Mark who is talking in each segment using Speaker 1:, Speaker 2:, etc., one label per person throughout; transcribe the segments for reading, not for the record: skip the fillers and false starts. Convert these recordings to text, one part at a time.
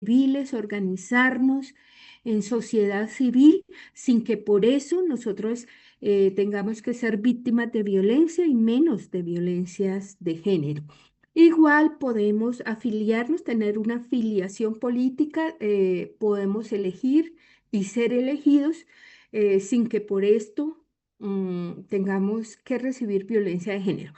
Speaker 1: civiles, organizarnos en sociedad civil, sin que por eso nosotros tengamos que ser víctimas de violencia y menos de violencias de género. Igual podemos afiliarnos, tener una afiliación política, podemos elegir y ser elegidos sin que por esto tengamos que recibir violencia de género.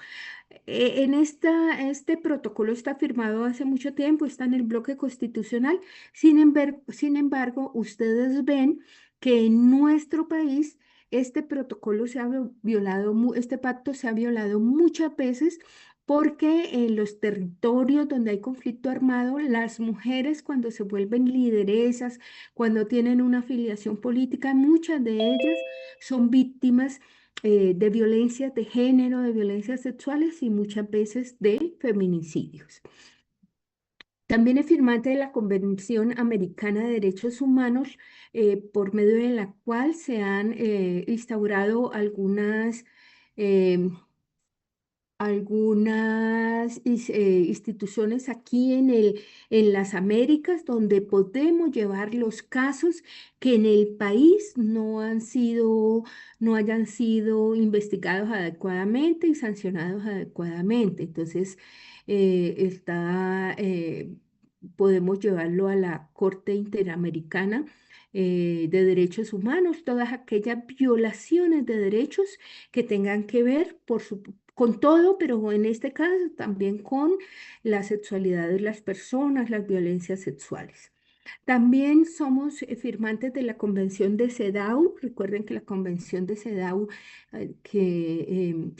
Speaker 1: Este protocolo está firmado hace mucho tiempo, está en el bloque constitucional. Sin embargo, ustedes ven que en nuestro país este protocolo se ha violado, este pacto se ha violado muchas veces porque en los territorios donde hay conflicto armado, las mujeres cuando se vuelven lideresas, cuando tienen una afiliación política, muchas de ellas son víctimas de violencias de género, de violencias sexuales y muchas veces de feminicidios. También es firmante de la Convención Americana de Derechos Humanos, por medio de la cual se han instaurado eh, instituciones aquí en las Américas donde podemos llevar los casos que en el país no hayan sido investigados adecuadamente y sancionados adecuadamente. Entonces, podemos llevarlo a la Corte Interamericana de Derechos Humanos, todas aquellas violaciones de derechos que tengan que ver, con todo, pero en este caso también con la sexualidad de las personas, las violencias sexuales. También somos firmantes de la Convención de CEDAW. Recuerden que la Convención de CEDAW,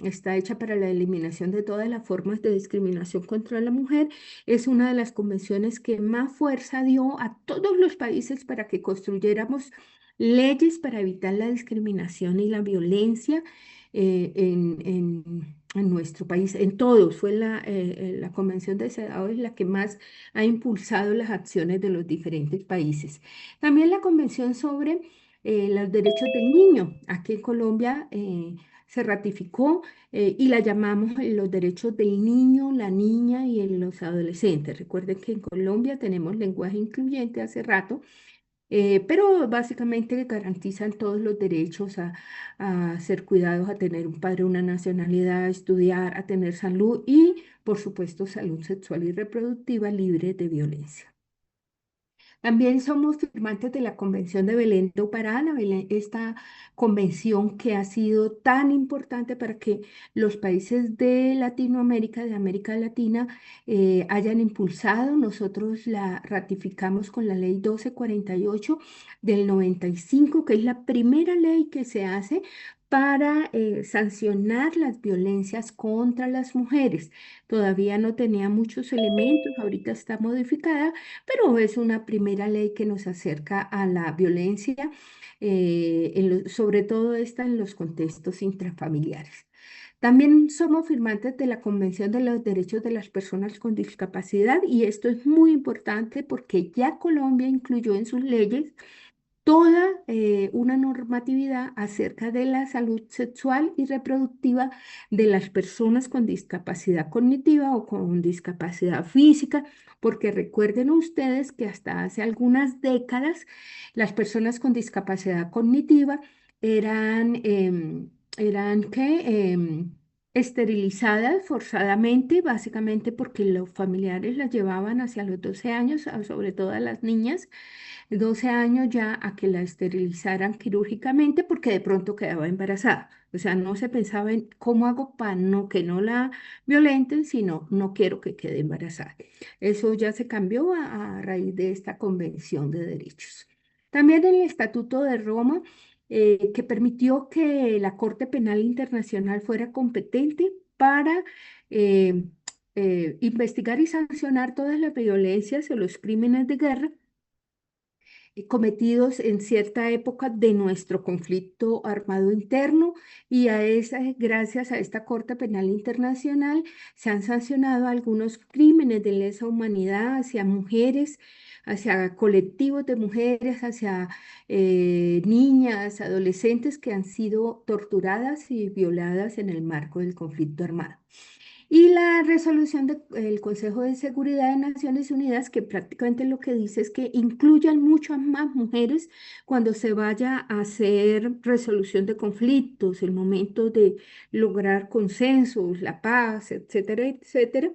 Speaker 1: está hecha para la eliminación de todas las formas de discriminación contra la mujer, es una de las convenciones que más fuerza dio a todos los países para que construyéramos leyes para evitar la discriminación y la violencia en nuestro país, en todos. La Convención de CEDAW es la que más ha impulsado las acciones de los diferentes países. También la Convención sobre los Derechos del Niño. Aquí en Colombia se ratificó y la llamamos los derechos del niño, la niña y en los adolescentes. Recuerden que en Colombia tenemos lenguaje incluyente hace rato, pero básicamente garantizan todos los derechos a ser cuidados, a tener un padre, una nacionalidad, a estudiar, a tener salud y, por supuesto, salud sexual y reproductiva libre de violencia. También somos firmantes de la Convención de Belén do Pará, esta convención que ha sido tan importante para que los países de Latinoamérica, de América Latina, hayan impulsado. Nosotros la ratificamos con la ley 1248 del 95, que es la primera ley que se hace para sancionar las violencias contra las mujeres. Todavía no tenía muchos elementos, ahorita está modificada, pero es una primera ley que nos acerca a la violencia, sobre todo esta en los contextos intrafamiliares. También somos firmantes de la Convención de los Derechos de las Personas con Discapacidad y esto es muy importante porque ya Colombia incluyó en sus leyes toda una normatividad acerca de la salud sexual y reproductiva de las personas con discapacidad cognitiva o con discapacidad física, porque recuerden ustedes que hasta hace algunas décadas las personas con discapacidad cognitiva eran, eran ¿qué? Esterilizadas forzadamente, básicamente porque los familiares las llevaban hacia los 12 años, sobre todo a las niñas 12 años ya a que la esterilizaran quirúrgicamente porque de pronto quedaba embarazada. O sea, no se pensaba en cómo hago para que no la violenten, sino no quiero que quede embarazada. Eso ya se cambió a raíz de esta Convención de Derechos. También el Estatuto de Roma, que permitió que la Corte Penal Internacional fuera competente para eh, investigar y sancionar todas las violencias o los crímenes de guerra cometidos en cierta época de nuestro conflicto armado interno y gracias a esta Corte Penal Internacional se han sancionado algunos crímenes de lesa humanidad hacia mujeres, hacia colectivos de mujeres, hacia niñas, adolescentes que han sido torturadas y violadas en el marco del conflicto armado. Y la resolución del Consejo de Seguridad de Naciones Unidas, que prácticamente lo que dice es que incluyan muchas más mujeres cuando se vaya a hacer resolución de conflictos, el momento de lograr consensos, la paz, etcétera, etcétera.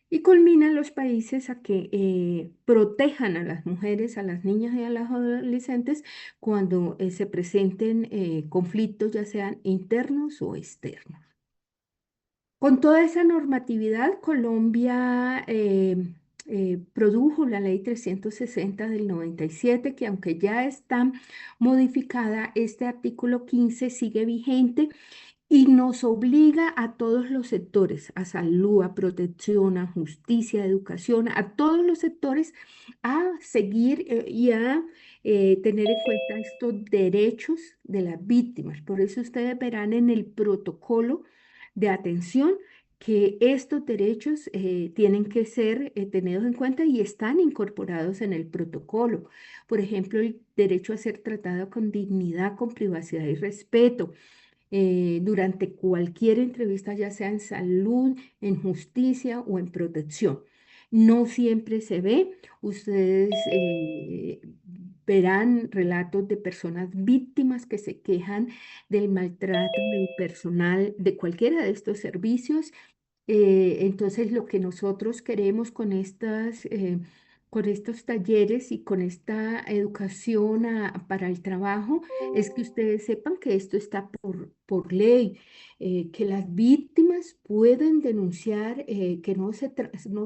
Speaker 1: Y culminan los países a que protejan a las mujeres, a las niñas y a las adolescentes cuando se presenten conflictos, ya sean internos o externos. Con toda esa normatividad, Colombia produjo la Ley 360 del 97, que aunque ya está modificada, este artículo 15 sigue vigente y nos obliga a todos los sectores, a salud, a protección, a justicia, a educación, a todos los sectores a seguir y a tener en cuenta estos derechos de las víctimas. Por eso ustedes verán en el protocolo de atención que estos derechos tienen que ser tenidos en cuenta y están incorporados en el protocolo. Por ejemplo, el derecho a ser tratado con dignidad, con privacidad y respeto durante cualquier entrevista, ya sea en salud, en justicia o en protección. No siempre se ve. Ustedes verán relatos de personas víctimas que se quejan del maltrato del personal de cualquiera de estos servicios. Entonces, lo que nosotros queremos con estos talleres y con esta educación para el trabajo es que ustedes sepan que esto está por ley, que las víctimas pueden denunciar que no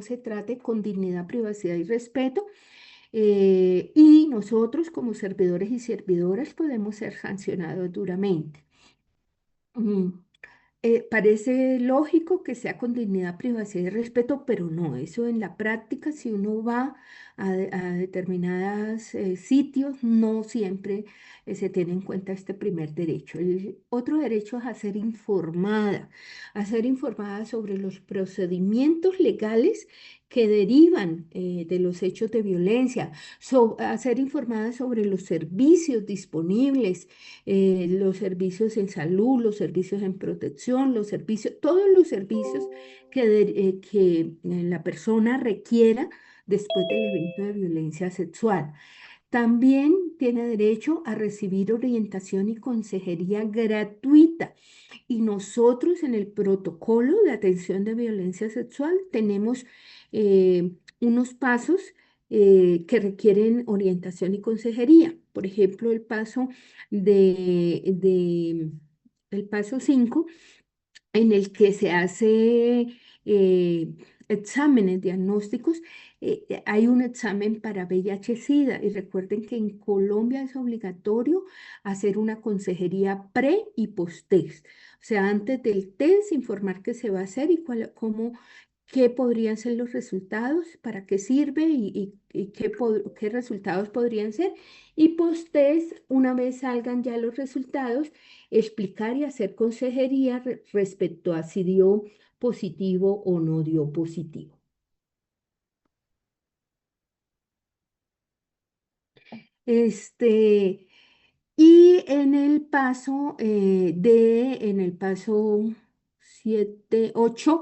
Speaker 1: se trate con dignidad, privacidad y respeto. Y nosotros como servidores y servidoras podemos ser sancionados duramente. Mm. Parece lógico que sea con dignidad, privacidad y respeto, pero no, eso en la práctica, si uno va a determinados sitios, no siempre se tiene en cuenta este primer derecho. El otro derecho es a ser informada sobre los procedimientos legales que derivan de los hechos de violencia, a ser informada sobre los servicios disponibles, los servicios en salud, los servicios en protección, los servicios, todos los servicios que la persona requiera después del evento de violencia sexual. También tiene derecho a recibir orientación y consejería gratuita. Y nosotros en el protocolo de atención de violencia sexual tenemos unos pasos que requieren orientación y consejería. Por ejemplo, el paso 5 en el que se hace exámenes diagnósticos. Hay un examen para VIH-Sida y recuerden que en Colombia es obligatorio hacer una consejería pre y post-test. O sea, antes del test, informar qué se va a hacer y qué podrían ser los resultados, para qué sirve y qué resultados podrían ser. Y post-test, una vez salgan ya los resultados, explicar y hacer consejería respecto a si dio positivo o no dio positivo. Este, y en el paso 7 8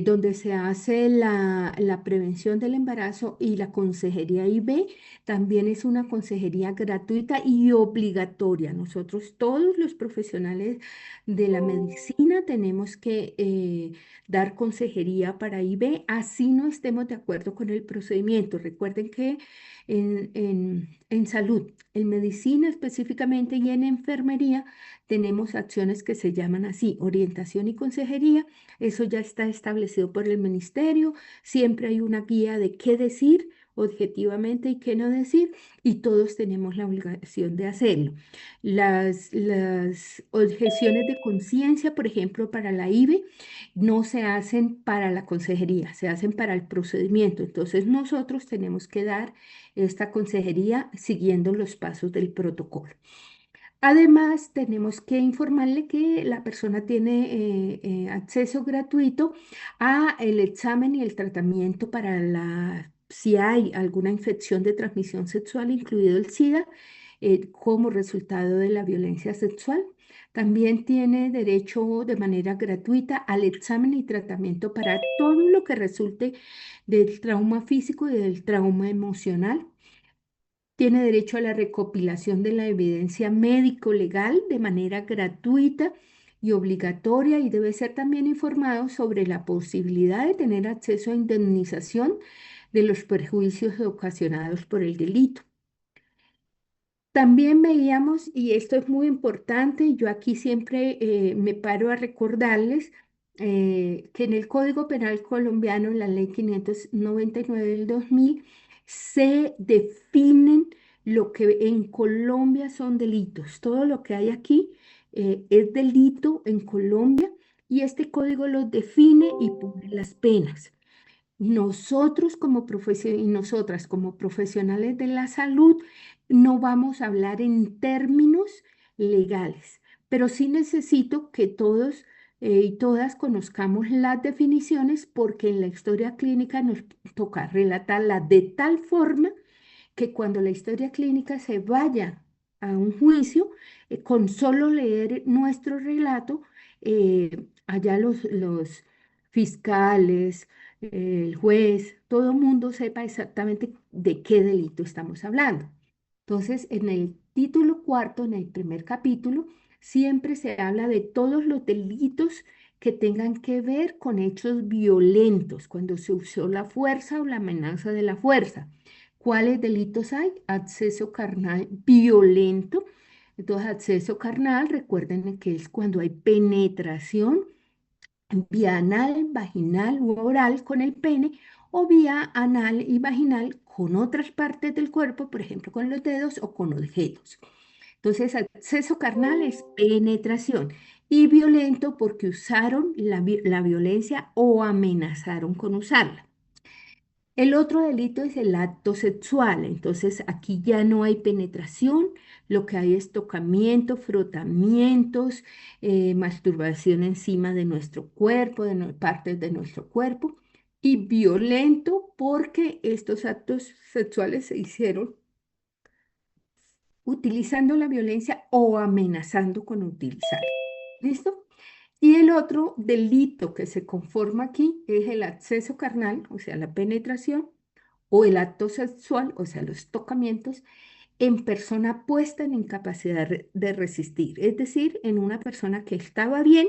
Speaker 1: donde se hace la prevención del embarazo y la consejería IB, también es una consejería gratuita y obligatoria. Nosotros, todos los profesionales de la medicina, tenemos que dar consejería para IB, así no estemos de acuerdo con el procedimiento. Recuerden que en salud, en medicina específicamente y en enfermería, tenemos acciones que se llaman así, orientación y consejería. Eso ya está establecido por el ministerio. Siempre hay una guía de qué decir objetivamente y qué no decir, y todos tenemos la obligación de hacerlo. Las objeciones de conciencia, por ejemplo, para la IBE, no se hacen para la consejería, se hacen para el procedimiento. Entonces nosotros tenemos que dar esta consejería siguiendo los pasos del protocolo. Además, tenemos que informarle que la persona tiene acceso gratuito a el examen y el tratamiento si hay alguna infección de transmisión sexual, incluido el SIDA, como resultado de la violencia sexual. También tiene derecho de manera gratuita al examen y tratamiento para todo lo que resulte del trauma físico y del trauma emocional. Tiene derecho a la recopilación de la evidencia médico-legal de manera gratuita y obligatoria y debe ser también informado sobre la posibilidad de tener acceso a indemnización de los perjuicios ocasionados por el delito. También veíamos, y esto es muy importante, y yo aquí siempre me paro a recordarles que en el Código Penal colombiano, en la Ley 599 del 2000, se definen lo que en Colombia son delitos. Todo lo que hay aquí es delito en Colombia y este código los define y pone las penas. Nosotros como y nosotras como profesionales de la salud no vamos a hablar en términos legales, pero sí necesito que todos y todas conozcamos las definiciones porque en la historia clínica nos toca relatarla de tal forma que cuando la historia clínica se vaya a un juicio, con solo leer nuestro relato, allá los fiscales, el juez, todo el mundo sepa exactamente de qué delito estamos hablando. Entonces, en el título cuarto, en el primer capítulo, siempre se habla de todos los delitos que tengan que ver con hechos violentos, cuando se usó la fuerza o la amenaza de la fuerza. ¿Cuáles delitos hay? Acceso carnal violento. Entonces, acceso carnal, recuerden que es cuando hay penetración vía anal, vaginal u oral con el pene o vía anal y vaginal con otras partes del cuerpo, por ejemplo, con los dedos o con objetos. Entonces, acceso carnal es penetración y violento porque usaron la violencia o amenazaron con usarla. El otro delito es el acto sexual, entonces aquí ya no hay penetración, lo que hay es tocamiento, frotamientos, masturbación encima de nuestro cuerpo, de partes de nuestro cuerpo, y violento porque estos actos sexuales se hicieron utilizando la violencia o amenazando con utilizar. ¿Listo? Y el otro delito que se conforma aquí es el acceso carnal, o sea, la penetración o el acto sexual, o sea, los tocamientos, en persona puesta en incapacidad de resistir, es decir, en una persona que estaba bien,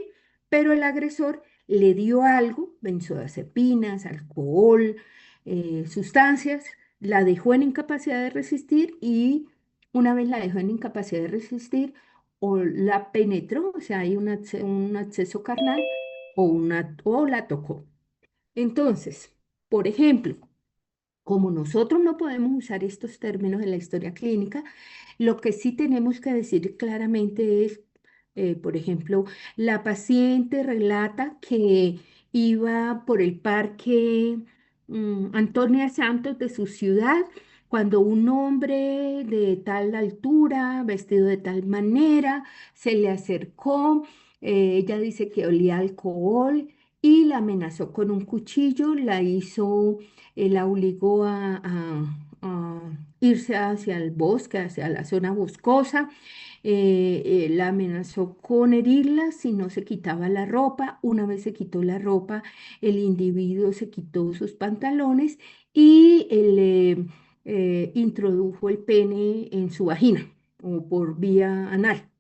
Speaker 1: pero el agresor le dio algo, benzodiazepinas, alcohol, sustancias, la dejó en incapacidad de resistir y una vez la dejó en incapacidad de resistir, o la penetró, o sea, hay un acceso carnal, o la tocó. Entonces, por ejemplo, como nosotros no podemos usar estos términos en la historia clínica, lo que sí tenemos que decir claramente es, por ejemplo, la paciente relata que iba por el parque Antonia Santos de su ciudad cuando un hombre de tal altura, vestido de tal manera, se le acercó. Ella dice que olía alcohol y la amenazó con un cuchillo, la obligó a irse hacia el bosque, hacia la zona boscosa, la amenazó con herirla si no se quitaba la ropa. Una vez se quitó la ropa, el individuo se quitó sus pantalones y le introdujo el pene en su vagina o por vía anal.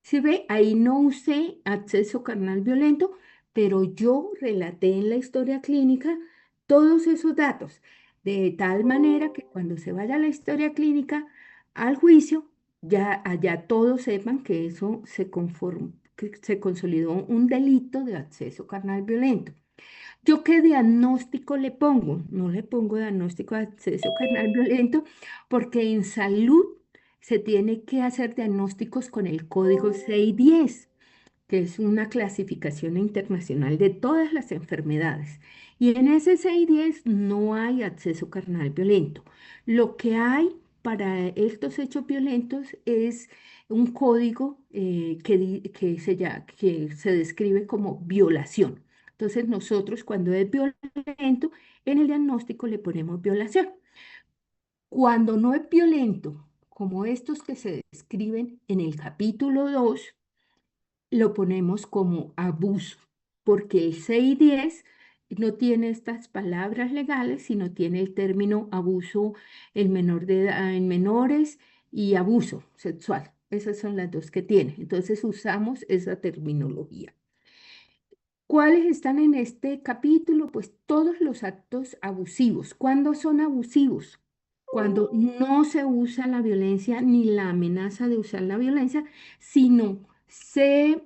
Speaker 1: Si ve, ahí no usé acceso carnal violento, pero yo relaté en la historia clínica todos esos datos, de tal manera que cuando se vaya la historia clínica al juicio, ya allá todos sepan que eso que se consolidó un delito de acceso carnal violento. ¿Yo qué diagnóstico le pongo? No le pongo diagnóstico de acceso carnal violento porque en salud se tiene que hacer diagnósticos con el código 610, que es una clasificación internacional de todas las enfermedades. Y en ese 610 no hay acceso carnal violento. Lo que hay para estos hechos violentos es un código que se describe como violación. Entonces nosotros cuando es violento, en el diagnóstico le ponemos violación. Cuando no es violento, como estos que se describen en el capítulo 2, lo ponemos como abuso, porque el 610 no tiene estas palabras legales, sino tiene el término abuso en menor de en menores y abuso sexual. Esas son las dos que tiene. Entonces usamos esa terminología. ¿Cuáles están en este capítulo? Pues todos los actos abusivos. ¿Cuándo son abusivos? Cuando no se usa la violencia ni la amenaza de usar la violencia, sino se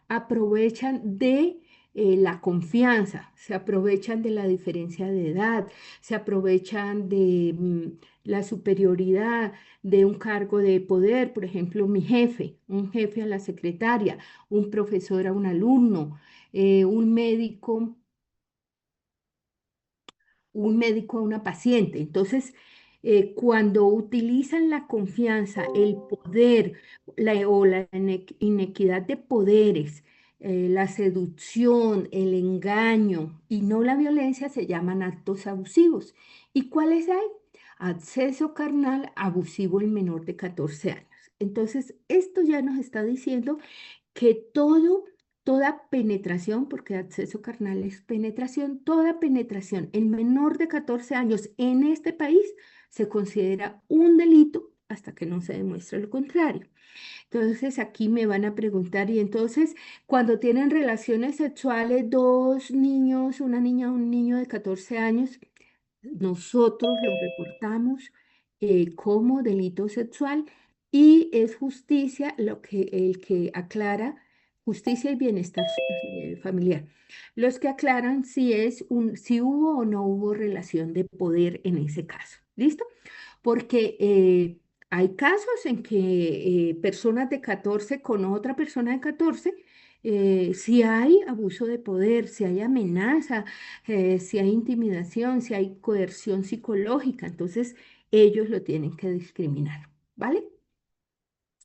Speaker 1: aprovechan de la confianza, se aprovechan de la diferencia de edad, se aprovechan de la superioridad de un cargo de poder, por ejemplo, mi jefe, un jefe a la secretaria, un profesor a un alumno, un médico a una paciente. Entonces, cuando utilizan la confianza, el poder o la inequidad de poderes, la seducción, el engaño y no la violencia, se llaman actos abusivos. ¿Y cuáles hay? Acceso carnal abusivo en menor de 14 años. Entonces, esto ya nos está diciendo que toda penetración, porque acceso carnal es penetración, toda penetración en menor de 14 años en este país se considera un delito hasta que no se demuestre lo contrario. Entonces aquí me van a preguntar, y entonces cuando tienen relaciones sexuales dos niños, una niña, un niño de 14 años, nosotros lo reportamos como delito sexual y es justicia el que aclara justicia y bienestar familiar. Los que aclaran si hubo o no hubo relación de poder en ese caso. ¿Listo? Porque hay casos en que personas de 14 con otra persona de 14, si hay abuso de poder, si hay amenaza, si hay intimidación, si hay coerción psicológica, entonces ellos lo tienen que discriminar, ¿vale?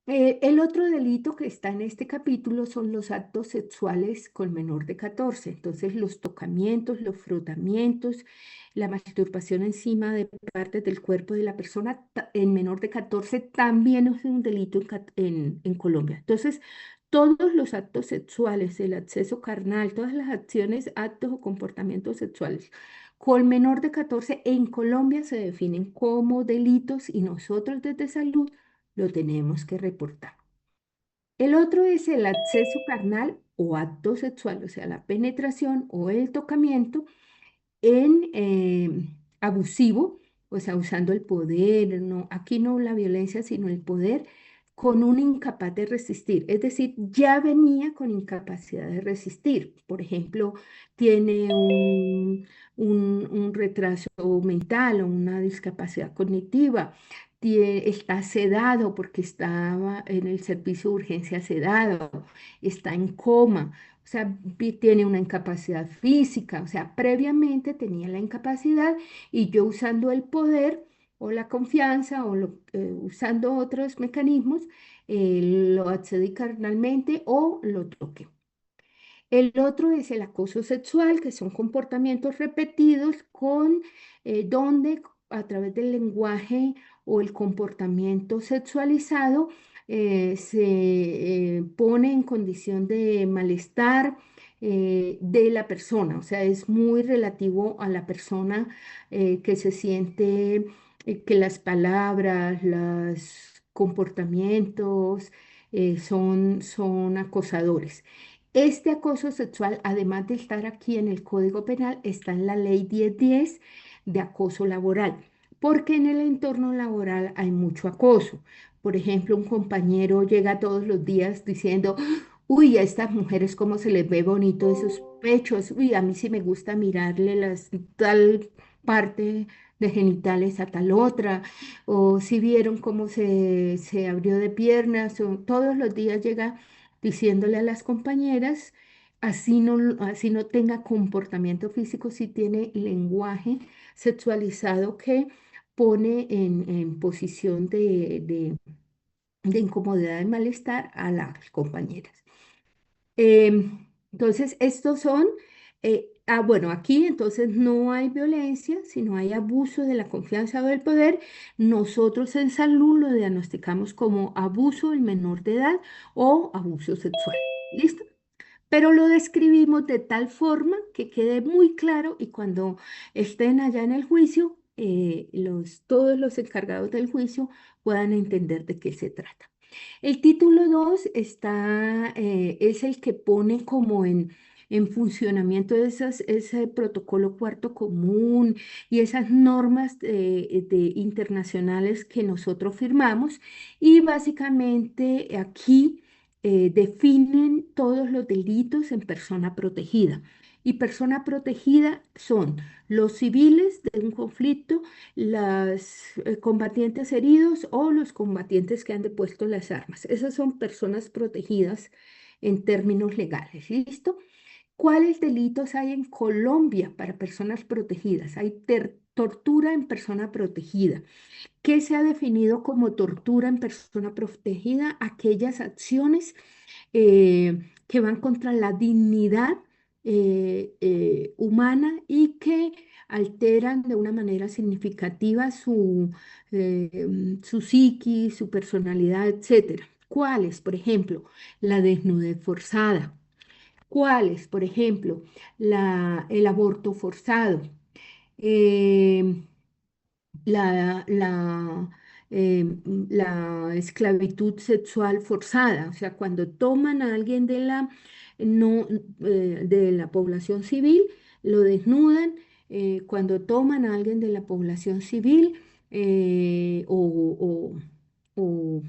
Speaker 1: El otro delito que está en este capítulo son los actos sexuales con menor de 14. Entonces, los tocamientos, los frotamientos, la masturbación encima de partes del cuerpo de la persona en menor de 14 también es un delito en Colombia. Entonces, todos los actos sexuales, el acceso carnal, todas las acciones, actos o comportamientos sexuales con menor de 14 en Colombia se definen como delitos y nosotros desde salud lo tenemos que reportar. El otro es el acceso carnal o acto sexual, o sea, la penetración o el tocamiento en abusivo, o sea, usando el poder, no, aquí no la violencia, sino el poder, con un incapaz de resistir. Es decir, ya venía con incapacidad de resistir. Por ejemplo, tiene un retraso mental o una discapacidad cognitiva. Está sedado porque estaba en el servicio de urgencia sedado, está en coma, o sea, tiene una incapacidad física, o sea, previamente tenía la incapacidad y yo usando el poder o la confianza o usando otros mecanismos, lo accedí carnalmente o lo toqué. El otro es el acoso sexual, que son comportamientos repetidos donde a través del lenguaje o el comportamiento sexualizado se pone en condición de malestar de la persona. O sea, es muy relativo a la persona que se siente que las palabras, los comportamientos son acosadores. Este acoso sexual, además de estar aquí en el Código Penal, está en la Ley 1010 de acoso laboral, porque en el entorno laboral hay mucho acoso. Por ejemplo, un compañero llega todos los días diciendo, uy, a estas mujeres cómo se les ve bonito esos pechos, uy, a mí sí me gusta mirarle tal parte de genitales a tal otra, o si vieron cómo se abrió de piernas, o todos los días llega diciéndole a las compañeras, así no tenga comportamiento físico, si tiene lenguaje sexualizado que pone en posición de incomodidad y malestar a las compañeras. Entonces, estos son, bueno, aquí entonces no hay violencia, sino hay abuso de la confianza o del poder. Nosotros en salud lo diagnosticamos como abuso del menor de edad o abuso sexual. ¿Listo? Pero lo describimos de tal forma que quede muy claro y cuando estén allá en el juicio, todos los encargados del juicio puedan entender de qué se trata. El título 2 es el que pone como en funcionamiento ese protocolo cuarto común y esas normas internacionales que nosotros firmamos. Y básicamente aquí definen todos los delitos en persona protegida. Y persona protegida son los civiles de un conflicto, los combatientes heridos o los combatientes que han depuesto las armas. Esas son personas protegidas en términos legales. ¿Listo? ¿Cuáles delitos hay en Colombia para personas protegidas? Hay tortura en persona protegida. ¿Qué se ha definido como tortura en persona protegida? Aquellas acciones que van contra la dignidad humana y que alteran de una manera significativa su psiquis, su personalidad, etcétera. ¿Cuáles? Por ejemplo, la desnudez forzada. ¿Cuáles? Por ejemplo, el aborto forzado. Eh, la, la esclavitud sexual forzada, o sea, cuando toman a alguien no, de la población civil, lo desnudan, cuando toman a alguien de la población civil eh, o, o- o-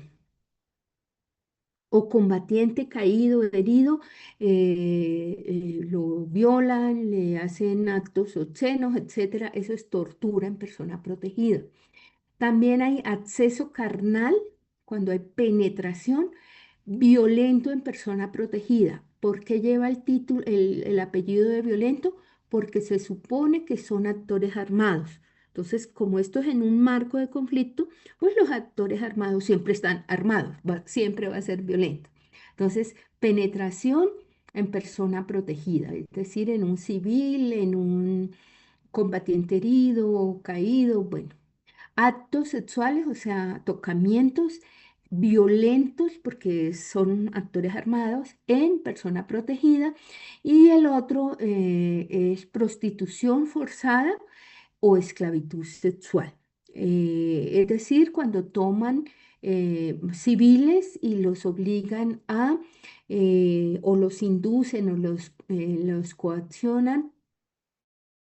Speaker 1: o combatiente caído, herido, lo violan, le hacen actos obscenos, etcétera, eso es tortura en persona protegida. También hay acceso carnal, cuando hay penetración, violento en persona protegida. ¿Por qué lleva el título, el apellido de violento? Porque se supone que son actores armados. Entonces, como esto es en un marco de conflicto, pues los actores armados siempre están armados, siempre va a ser violento. Entonces, penetración en persona protegida, es decir, en un civil, en un combatiente herido o caído, bueno, actos sexuales, o sea, tocamientos violentos, porque son actores armados en persona protegida, y el otro es prostitución forzada o esclavitud sexual. Es decir, cuando toman civiles y los obligan o los inducen o los coaccionan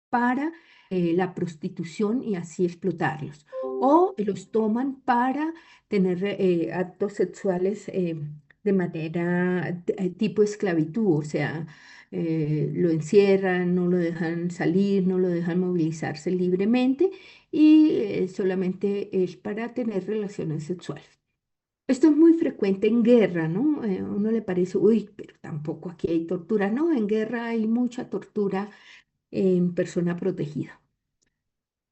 Speaker 1: para la prostitución y así explotarlos. O los toman para tener actos sexuales de manera tipo esclavitud, o sea, lo encierran, no lo dejan salir, no lo dejan movilizarse libremente y solamente es para tener relaciones sexuales. Esto es muy frecuente en guerra, ¿no? A uno le parece, uy, pero tampoco aquí hay tortura. No, en guerra hay mucha tortura en persona protegida.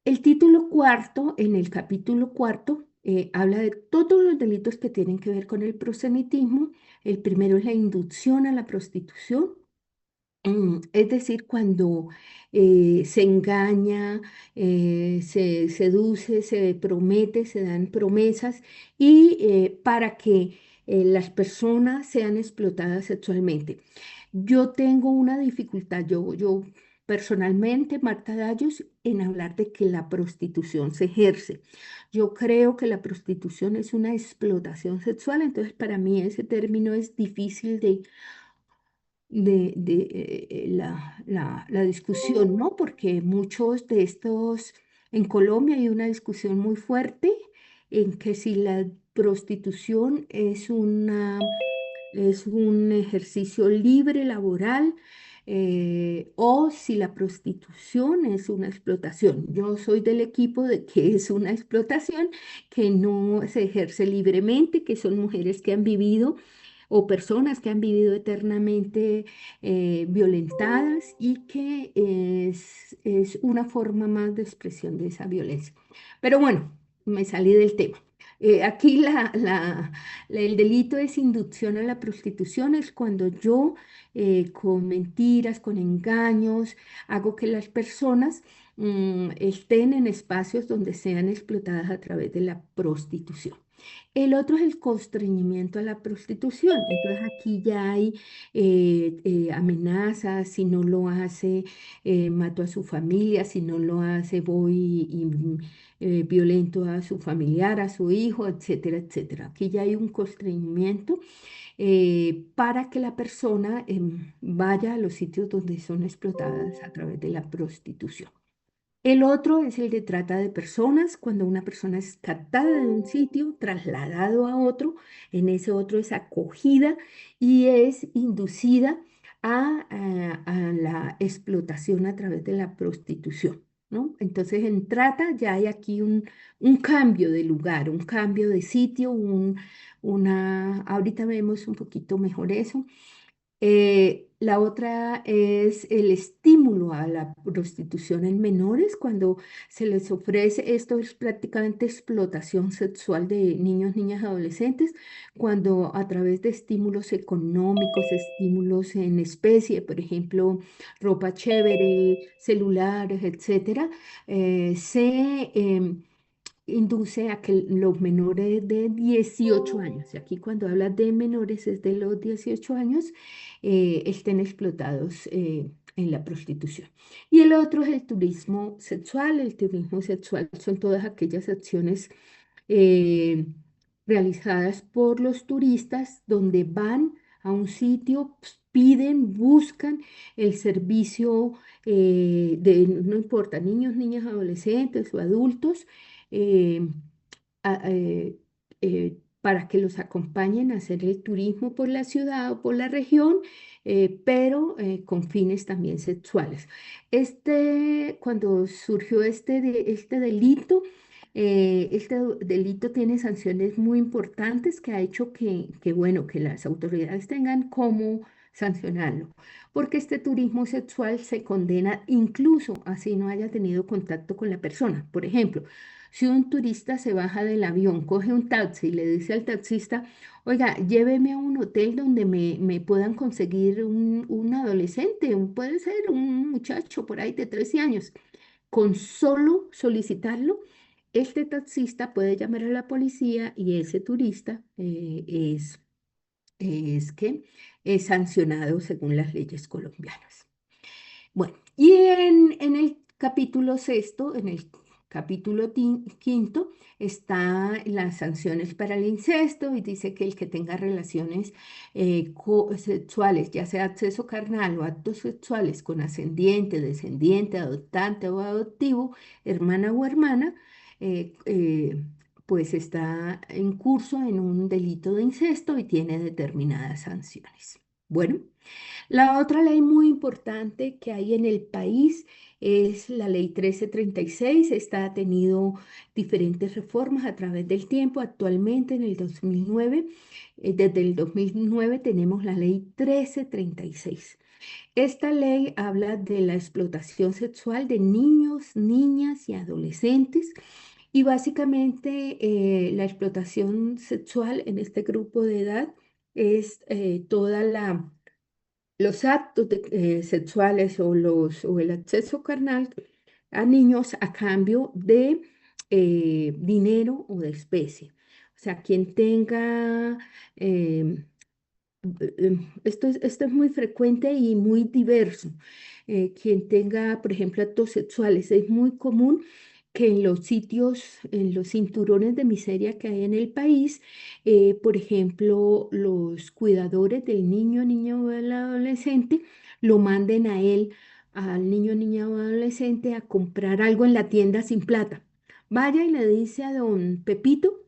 Speaker 1: El título cuarto, en el capítulo cuarto, habla de todos los delitos que tienen que ver con el proselitismo. El primero es la inducción a la prostitución, es decir, cuando se engaña, se seduce, se promete, se dan promesas y para que las personas sean explotadas sexualmente. Yo tengo una dificultad, yo personalmente, Marta Dallos, en hablar de que la prostitución se ejerce. Yo creo que la prostitución es una explotación sexual, entonces para mí ese término es difícil la discusión, ¿no? Porque muchos de estos, en Colombia hay una discusión muy fuerte en que si la prostitución es un ejercicio libre laboral o si la prostitución es una explotación. Yo soy del equipo de que es una explotación, que no se ejerce libremente, que son mujeres que han vivido o personas que han vivido eternamente violentadas y que es una forma más de expresión de esa violencia. Pero bueno, me salí del tema. Aquí el delito es inducción a la prostitución, es cuando yo con mentiras, con engaños, hago que las personas estén en espacios donde sean explotadas a través de la prostitución. El otro es el constreñimiento a la prostitución. Entonces aquí ya hay amenazas, si no lo hace, mato a su familia, si no lo hace, voy y violento a su familiar, a su hijo, etcétera, etcétera. Aquí ya hay un constreñimiento para que la persona vaya a los sitios donde son explotadas a través de la prostitución. El otro es el de trata de personas, cuando una persona es captada de un sitio, trasladado a otro, en ese otro es acogida y es inducida a la explotación a través de la prostitución, ¿no? Entonces en trata ya hay aquí un cambio de lugar, un cambio de sitio, ahorita vemos un poquito mejor eso. La otra es el estímulo a la prostitución en menores, cuando se les ofrece, esto es prácticamente explotación sexual de niños, niñas, adolescentes, cuando a través de estímulos económicos, estímulos en especie, por ejemplo, ropa chévere, celulares, etcétera, se induce a que los menores de 18 años, y aquí cuando habla de menores es de los 18 años, estén explotados en la prostitución. Y el otro es el turismo sexual. El turismo sexual son todas aquellas acciones eh, realizadas por los turistas donde van a un sitio, piden, buscan el servicio no importa, niños, niñas, adolescentes o adultos, eh, para que los acompañen a hacer el turismo por la ciudad o por la región, pero con fines también sexuales. Cuando surgió este delito, delito tiene sanciones muy importantes que ha hecho bueno, que las autoridades tengan cómo sancionarlo, porque este turismo sexual se condena incluso así no haya tenido contacto con la persona. Por ejemplo, si un turista se baja del avión, coge un taxi y le dice al taxista, oiga, lléveme a un hotel donde me puedan conseguir un adolescente, puede ser un muchacho por ahí de 13 años. Con solo solicitarlo, este taxista puede llamar a la policía y ese turista que es sancionado según las leyes colombianas. Bueno, y en el capítulo sexto, en el capítulo quinto, están las sanciones para el incesto y dice que el que tenga relaciones sexuales, ya sea acceso carnal o actos sexuales con ascendiente, descendiente, adoptante o adoptivo, hermana o hermana, eh, eh, pues está en curso en un delito de incesto y tiene determinadas sanciones. Bueno. La otra ley muy importante que hay en el país es la ley 1336. Esta ha tenido diferentes reformas a través del tiempo. Actualmente, en el 2009, desde el 2009 tenemos la ley 1336. Esta ley habla de la explotación sexual de niños, niñas y adolescentes. Y básicamente la explotación sexual en este grupo de edad es toda los actos sexuales o el acceso carnal a niños a cambio de dinero o de especie. O sea, quien tenga, esto es muy frecuente y muy diverso. Quien tenga, por ejemplo, actos sexuales, es muy común que en los sitios, en los cinturones de miseria que hay en el país, por ejemplo, los cuidadores del niño, niña o del adolescente, lo manden a él, al niño, niña o adolescente, a comprar algo en la tienda sin plata. Vaya y le dice a don Pepito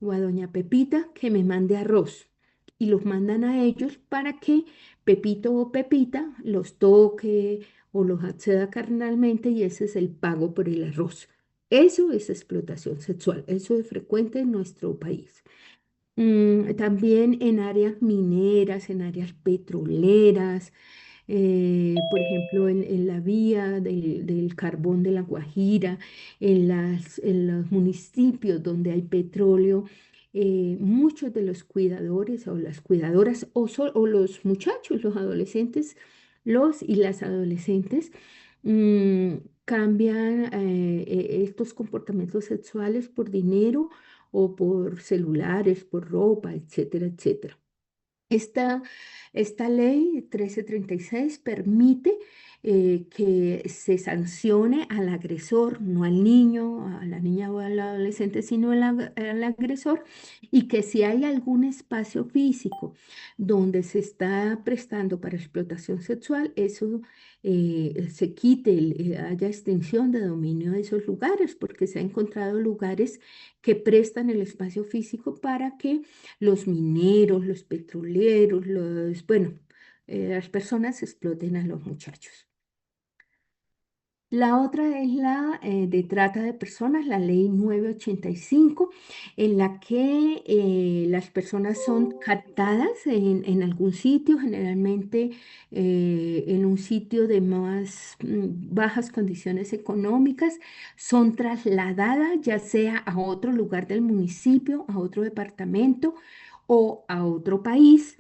Speaker 1: o a doña Pepita que me mande arroz. Y los mandan a ellos para que Pepito o Pepita los toque o los acceda carnalmente y ese es el pago por el arroz. Eso es explotación sexual, eso es frecuente en nuestro país. También en áreas mineras, en áreas petroleras, por ejemplo, en la vía del carbón de La Guajira, en los municipios donde hay petróleo, muchos de los cuidadores o las cuidadoras o los muchachos, los adolescentes, los y las adolescentes, mm, cambian estos comportamientos sexuales por dinero o por celulares, por ropa, etcétera, etcétera. Esta, esta ley 1336 permite que se sancione al agresor, no al niño, a la niña o al adolescente, sino al agresor, y que si hay algún espacio físico donde se está prestando para explotación sexual, eso se quite, haya extinción de dominio de esos lugares, porque se ha encontrado lugares que prestan el espacio físico para que los mineros, los petroleros, bueno, las personas exploten a los muchachos. La otra es la de trata de personas, la ley 985, en la que las personas son captadas en algún sitio, generalmente en un sitio de más bajas condiciones económicas, son trasladadas ya sea a otro lugar del municipio, a otro departamento o a otro país,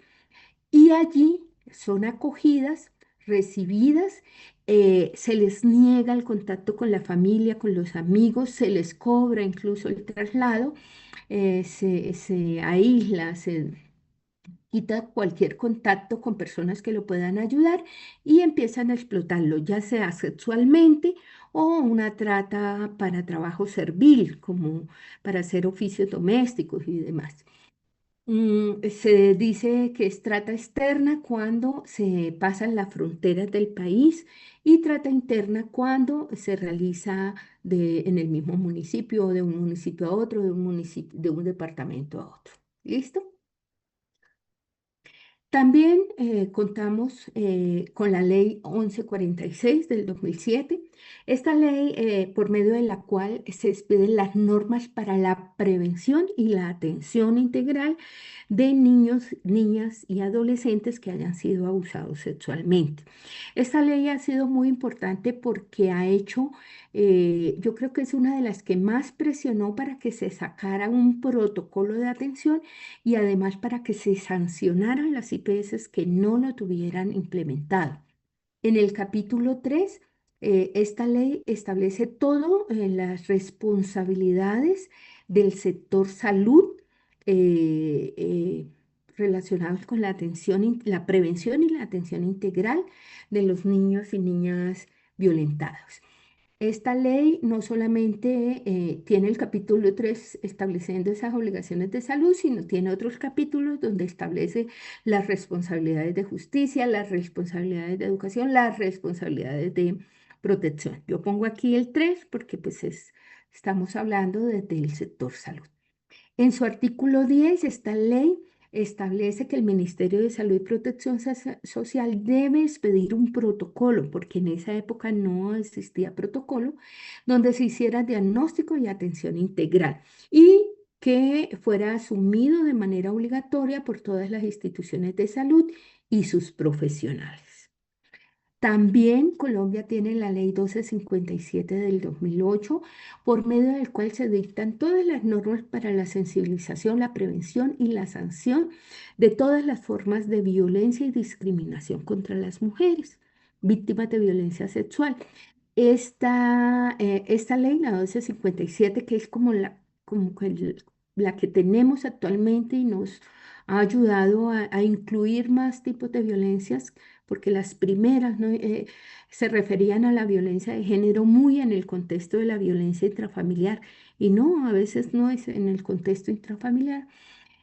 Speaker 1: y allí son acogidas, recibidas, se les niega el contacto con la familia, con los amigos, se les cobra incluso el traslado, se aísla, se quita cualquier contacto con personas que lo puedan ayudar y empiezan a explotarlo, ya sea sexualmente o una trata para trabajo servil, como para hacer oficios domésticos y demás. Se dice que es trata externa cuando se pasan las fronteras del país y trata interna cuando se realiza en el mismo municipio, de un municipio a otro, de un municipio, de un departamento a otro. ¿Listo? También contamos con la ley 1146 del 2007. Esta ley, por medio de la cual se expiden las normas para la prevención y la atención integral de niños, niñas y adolescentes que hayan sido abusados sexualmente. Esta ley ha sido muy importante porque ha hecho, yo creo que es una de las que más presionó para que se sacara un protocolo de atención y además para que se sancionaran las IPS que no lo tuvieran implementado. En el capítulo 3, esta ley establece todo las responsabilidades del sector salud eh, eh, relacionados con la atención, la prevención y la atención integral de los niños y niñas violentados. Esta ley no solamente tiene el capítulo 3 estableciendo esas obligaciones de salud, sino tiene otros capítulos donde establece las responsabilidades de justicia, las responsabilidades de educación, las responsabilidades de protección. Yo pongo aquí el 3 porque estamos hablando desde el sector salud. En su artículo 10, esta ley establece que el Ministerio de Salud y Protección Social debe expedir un protocolo, porque en esa época no existía protocolo, donde se hiciera diagnóstico y atención integral y que fuera asumido de manera obligatoria por todas las instituciones de salud y sus profesionales. También Colombia tiene la ley 1257 del 2008, por medio del cual se dictan todas las normas para la sensibilización, la prevención y la sanción de todas las formas de violencia y discriminación contra las mujeres víctimas de violencia sexual. Esta ley, la 1257, que es como que la que tenemos actualmente y nos ha ayudado a incluir más tipos de violencias, porque las primeras, ¿no? Se referían a la violencia de género muy en el contexto de la violencia intrafamiliar y no, a veces no es en el contexto intrafamiliar.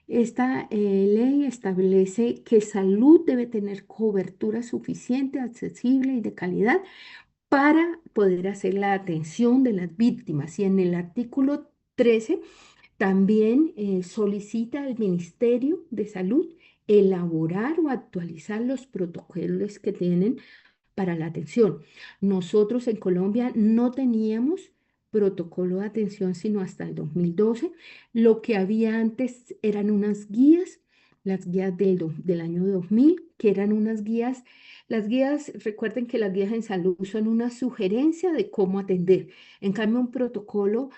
Speaker 1: Esta ley establece que salud debe tener cobertura suficiente, accesible y de calidad para poder hacer la atención de las víctimas. Y en el artículo 13 también solicita al Ministerio de Salud elaborar o actualizar los protocolos que tienen para la atención. Nosotros en Colombia no teníamos protocolo de atención sino hasta el 2012. Lo que había antes eran unas guías, las guías del año 2000, que eran unas guías. Las guías, recuerden que las guías en salud son una sugerencia de cómo atender. En cambio, un protocolo,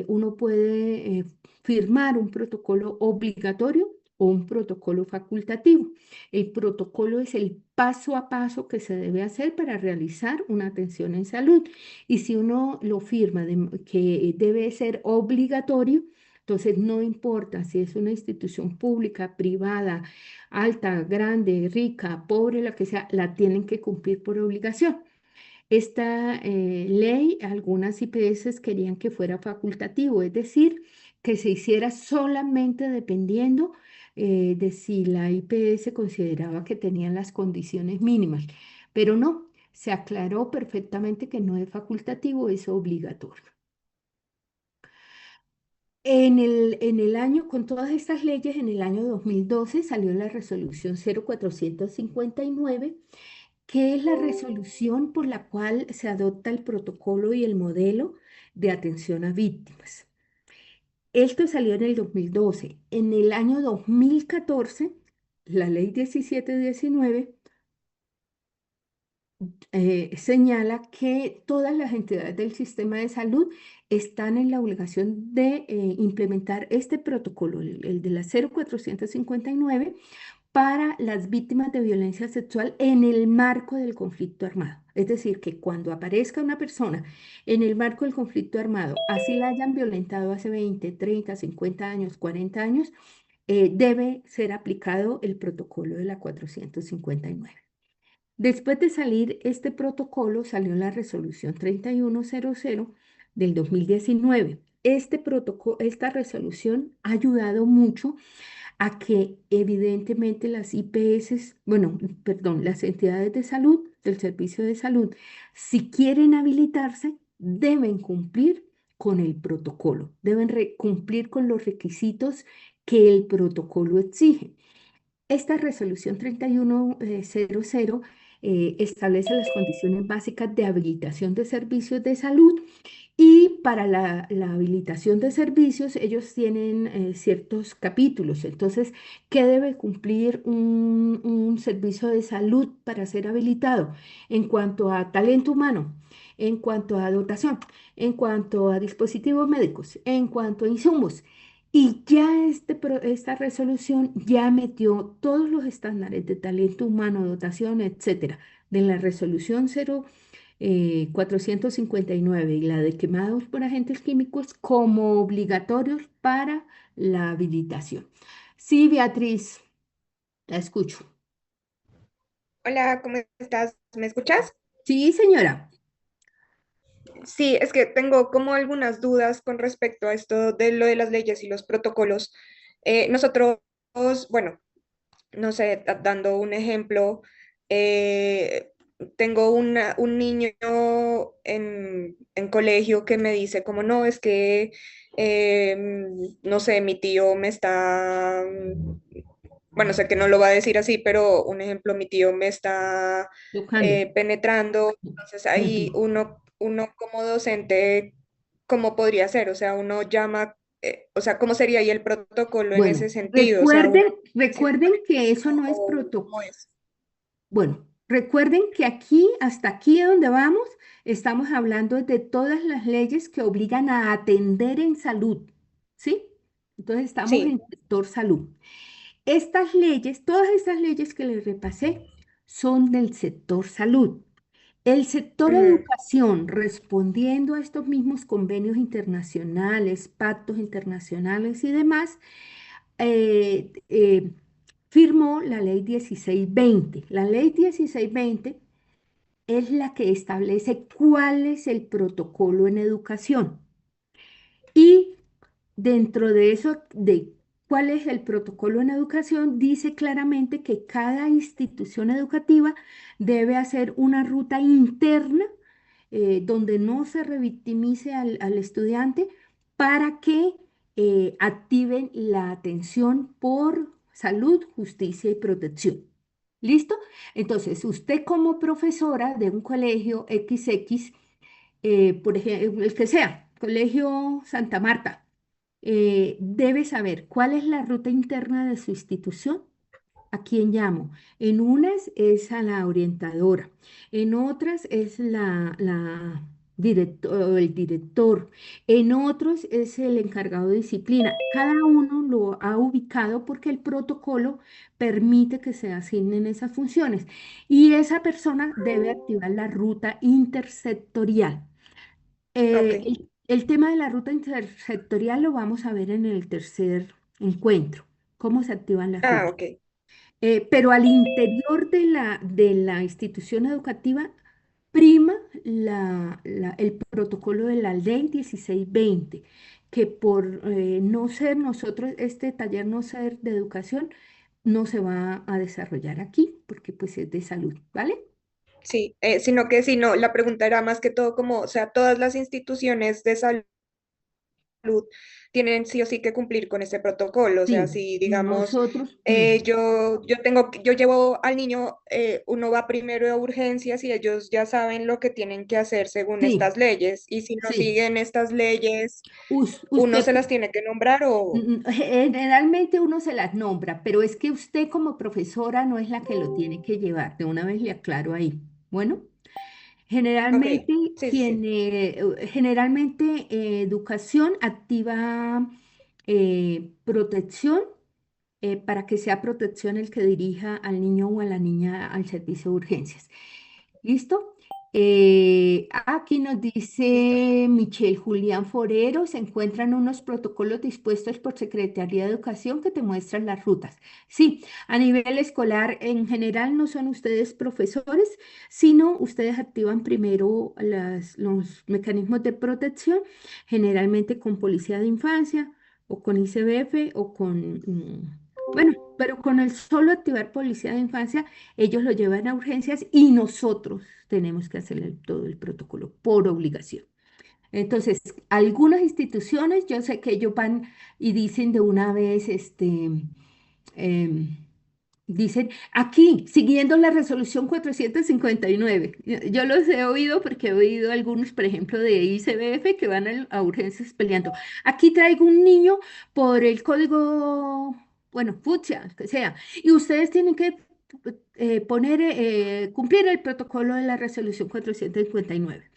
Speaker 1: uno puede firmar un protocolo obligatorio o un protocolo facultativo. El protocolo es el paso a paso que se debe hacer para realizar una atención en salud. Y si uno lo firma que debe ser obligatorio, entonces no importa si es una institución pública, privada, alta, grande, rica, pobre, la que sea, la tienen que cumplir por obligación. Esta ley, algunas IPS querían que fuera facultativo, es decir, que se hiciera solamente dependiendo de si la IPS consideraba que tenían las condiciones mínimas, pero no, se aclaró perfectamente que no es facultativo, es obligatorio. En el año, con todas estas leyes, en el año 2012 salió la resolución 0459, que es la resolución por la cual se adopta el protocolo y el modelo de atención a víctimas. Esto salió en el 2012. En el año 2014, la ley 1719 señala que todas las entidades del sistema de salud están en la obligación de implementar este protocolo, el de la 0459, para las víctimas de violencia sexual en el marco del conflicto armado. Es decir, que cuando aparezca una persona en el marco del conflicto armado, así la hayan violentado hace 20, 30, 50 años, 40 años, debe ser aplicado el protocolo de la 459. Después de salir este protocolo, salió la resolución 3100 del 2019. Este protocolo, esta resolución ha ayudado mucho a que evidentemente las IPS, bueno, perdón, las entidades de salud, del servicio de salud, si quieren habilitarse, deben cumplir con el protocolo, deben cumplir con los requisitos que el protocolo exige. Esta resolución 3100 establece las condiciones básicas de habilitación de servicios de salud y para la habilitación de servicios ellos tienen ciertos capítulos. Entonces, ¿qué debe cumplir un servicio de salud para ser habilitado? En cuanto a talento humano, en cuanto a dotación, en cuanto a dispositivos médicos, en cuanto a insumos. Y ya esta resolución ya metió todos los estándares de talento humano, dotación, etcétera, de la resolución 459 y la de quemados por agentes químicos como obligatorios para la habilitación. Sí, Beatriz, la escucho.
Speaker 2: Hola, ¿cómo estás? ¿Me escuchas?
Speaker 1: Sí, señora.
Speaker 2: Sí, es que tengo como algunas dudas con respecto a esto de lo de las leyes y los protocolos. Nosotros, bueno, no sé, dando un ejemplo, eh, tengo un niño en colegio que me dice como no, es que, no sé, mi tío me está, bueno, sé que no lo va a decir así, pero un ejemplo, mi tío me está
Speaker 1: Tocando.
Speaker 2: penetrando, entonces ahí
Speaker 1: Ujú.
Speaker 2: uno como docente, ¿cómo podría ser? O sea, uno llama, o sea, ¿cómo sería ahí el protocolo en ese
Speaker 1: Bueno,
Speaker 2: sentido? O sea, uno
Speaker 1: recuerden que eso no es protocolo.
Speaker 2: ¿cómo es?
Speaker 1: Bueno, recuerden que aquí, hasta aquí donde vamos, estamos hablando de todas las leyes que obligan a atender en salud, ¿sí? Entonces estamos
Speaker 2: Sí.
Speaker 1: en sector salud. Estas leyes, todas estas leyes que les repasé, son del sector salud. El sector
Speaker 2: Ujú.
Speaker 1: educación, respondiendo a estos mismos convenios internacionales, pactos internacionales y demás, eh, eh, firmó la ley 1620. La ley 1620 es la que establece cuál es el protocolo en educación. Y dentro de eso, de cuál es el protocolo en educación, dice claramente que cada institución educativa debe hacer una ruta interna donde no se revictimice al estudiante para que activen la atención por salud, justicia y protección. ¿Listo? Entonces, usted como profesora de un colegio XX, por ejemplo, el que sea, Colegio Santa Marta, debe saber cuál es la ruta interna de su institución. ¿A quién llamo? En unas es a la orientadora, en otras es o el director. En otros es el encargado de disciplina. Cada uno lo ha ubicado porque el protocolo permite que se asignen esas funciones. Y esa persona debe activar la ruta intersectorial.
Speaker 2: Ok.
Speaker 1: El tema de la ruta intersectorial lo vamos a ver en el tercer encuentro, cómo se activan las
Speaker 2: Ah,
Speaker 1: rutas.
Speaker 2: ok.
Speaker 1: Pero al interior de la institución educativa prima el protocolo de la ley 1620, que por no ser nosotros, este taller no ser de educación, no se va a desarrollar aquí, porque pues es de salud, ¿vale?
Speaker 2: Sí, sino que si no, la pregunta era más que todo como, o sea, todas las instituciones de salud tienen sí o sí que cumplir con ese protocolo. O sea,
Speaker 1: Sí,
Speaker 2: si digamos,
Speaker 1: nosotros,
Speaker 2: yo llevo al niño, uno va primero a urgencias y ellos ya saben lo que tienen que hacer según
Speaker 1: sí,
Speaker 2: estas leyes. Y si no
Speaker 1: sí.
Speaker 2: siguen estas leyes, uno
Speaker 1: Usted,
Speaker 2: se las tiene que nombrar o...
Speaker 1: generalmente uno se las nombra, pero es que usted como profesora no es la que lo tiene que llevar. De una vez le aclaro ahí. Bueno,
Speaker 2: Ok,
Speaker 1: generalmente
Speaker 2: sí, sí, sí.
Speaker 1: generalmente educación activa protección para que sea protección el que dirija al niño o a la niña al servicio de urgencias. ¿Listo? Aquí nos
Speaker 2: Listo.
Speaker 1: dice Michelle Julián Forero, se encuentran unos protocolos dispuestos por Secretaría de Educación que te muestran las rutas. Sí, a nivel escolar en general no son ustedes profesores, sino ustedes activan primero los mecanismos de protección, generalmente con Policía de Infancia o con ICBF o con, bueno, pero con el solo activar Policía de Infancia ellos lo llevan a urgencias y nosotros tenemos que hacer todo el protocolo por obligación. Entonces, algunas instituciones, yo sé que ellos van y dicen de una vez, em, dicen, aquí, siguiendo la resolución 459. Yo los he oído porque he oído algunos, por ejemplo, de ICBF que van a urgencias peleando. Aquí traigo un niño por el código, bueno, fucsia, que sea, y ustedes tienen que cumplir el protocolo de la resolución 459.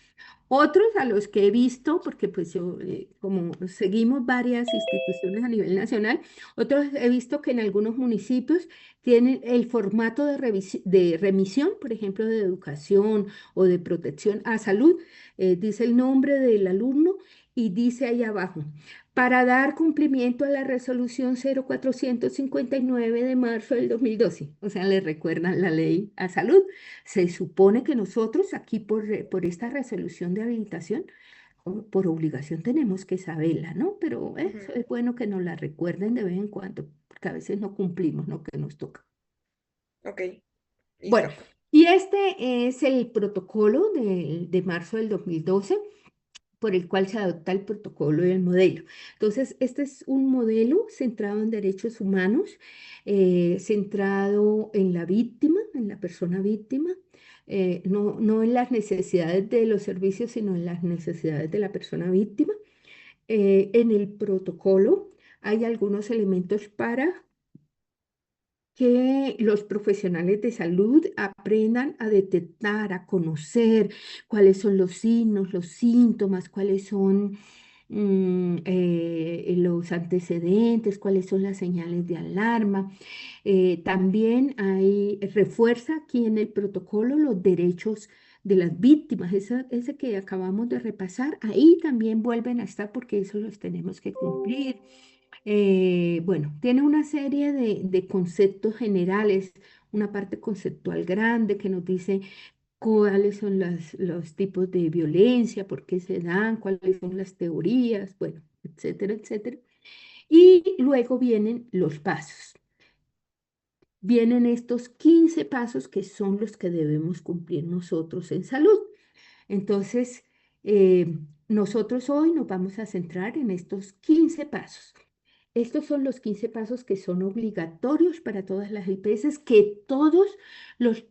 Speaker 1: Otros a los que he visto, porque pues yo, como seguimos varias instituciones a nivel nacional, otros he visto que en algunos municipios tienen el formato de remisión, por ejemplo, de educación o de protección a salud, dice el nombre del alumno y dice ahí abajo, para dar cumplimiento a la resolución 0459 de marzo del 2012. O sea, le recuerdan la ley a salud. Se supone que nosotros aquí por esta resolución de habilitación, por obligación tenemos que saberla, ¿no? Pero eso
Speaker 2: Ujú.
Speaker 1: es bueno que nos la recuerden de vez en cuando, porque a veces no cumplimos lo que nos toca.
Speaker 2: Ok,
Speaker 1: Bueno,
Speaker 2: listo.
Speaker 1: y este es el protocolo de marzo del 2012 por el cual se adopta el protocolo y el modelo. Entonces, este es un modelo centrado en derechos humanos, centrado en la víctima, en la persona víctima, no en las necesidades de los servicios, sino en las necesidades de la persona víctima. En el protocolo hay algunos elementos para que los profesionales de salud aprendan a detectar, a conocer cuáles son los signos, los síntomas, cuáles son los antecedentes, cuáles son las señales de alarma. También refuerza aquí en el protocolo los derechos de las víctimas, ese que acabamos de repasar, ahí también vuelven a estar porque eso los tenemos que cumplir. Bueno, tiene una serie de conceptos generales, una parte conceptual grande que nos dice cuáles son los tipos de violencia, por qué se dan, cuáles son las teorías, bueno, etcétera, etcétera. Y luego vienen los pasos. Vienen estos 15 pasos que son los que debemos cumplir nosotros en salud. Entonces, nosotros hoy nos vamos a centrar en estos 15 pasos. Estos son los 15 pasos que son obligatorios para todas las IPS, que todos los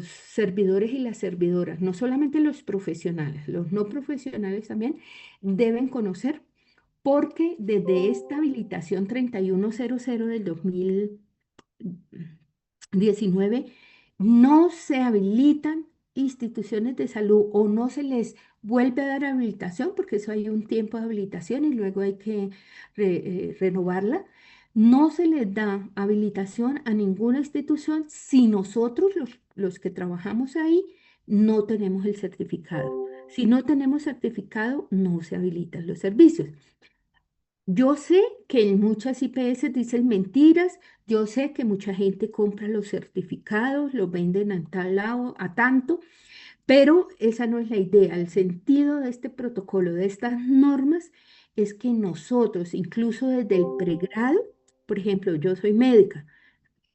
Speaker 1: servidores y las servidoras, no solamente los profesionales, los no profesionales también, deben conocer, porque desde esta habilitación 3100 del 2019 no se habilitan instituciones de salud o no se les vuelve a dar habilitación, porque eso hay un tiempo de habilitación y luego hay que renovarla, no se les da habilitación a ninguna institución si nosotros, los que trabajamos ahí, no tenemos el certificado. Si no tenemos certificado, no se habilitan los servicios. Yo sé que en muchas IPS dicen mentiras, yo sé que mucha gente compra los certificados, los venden a tal lado, a tanto, pero esa no es la idea. El sentido de este protocolo, de estas normas, es que nosotros, incluso desde el pregrado, por ejemplo, yo soy médica,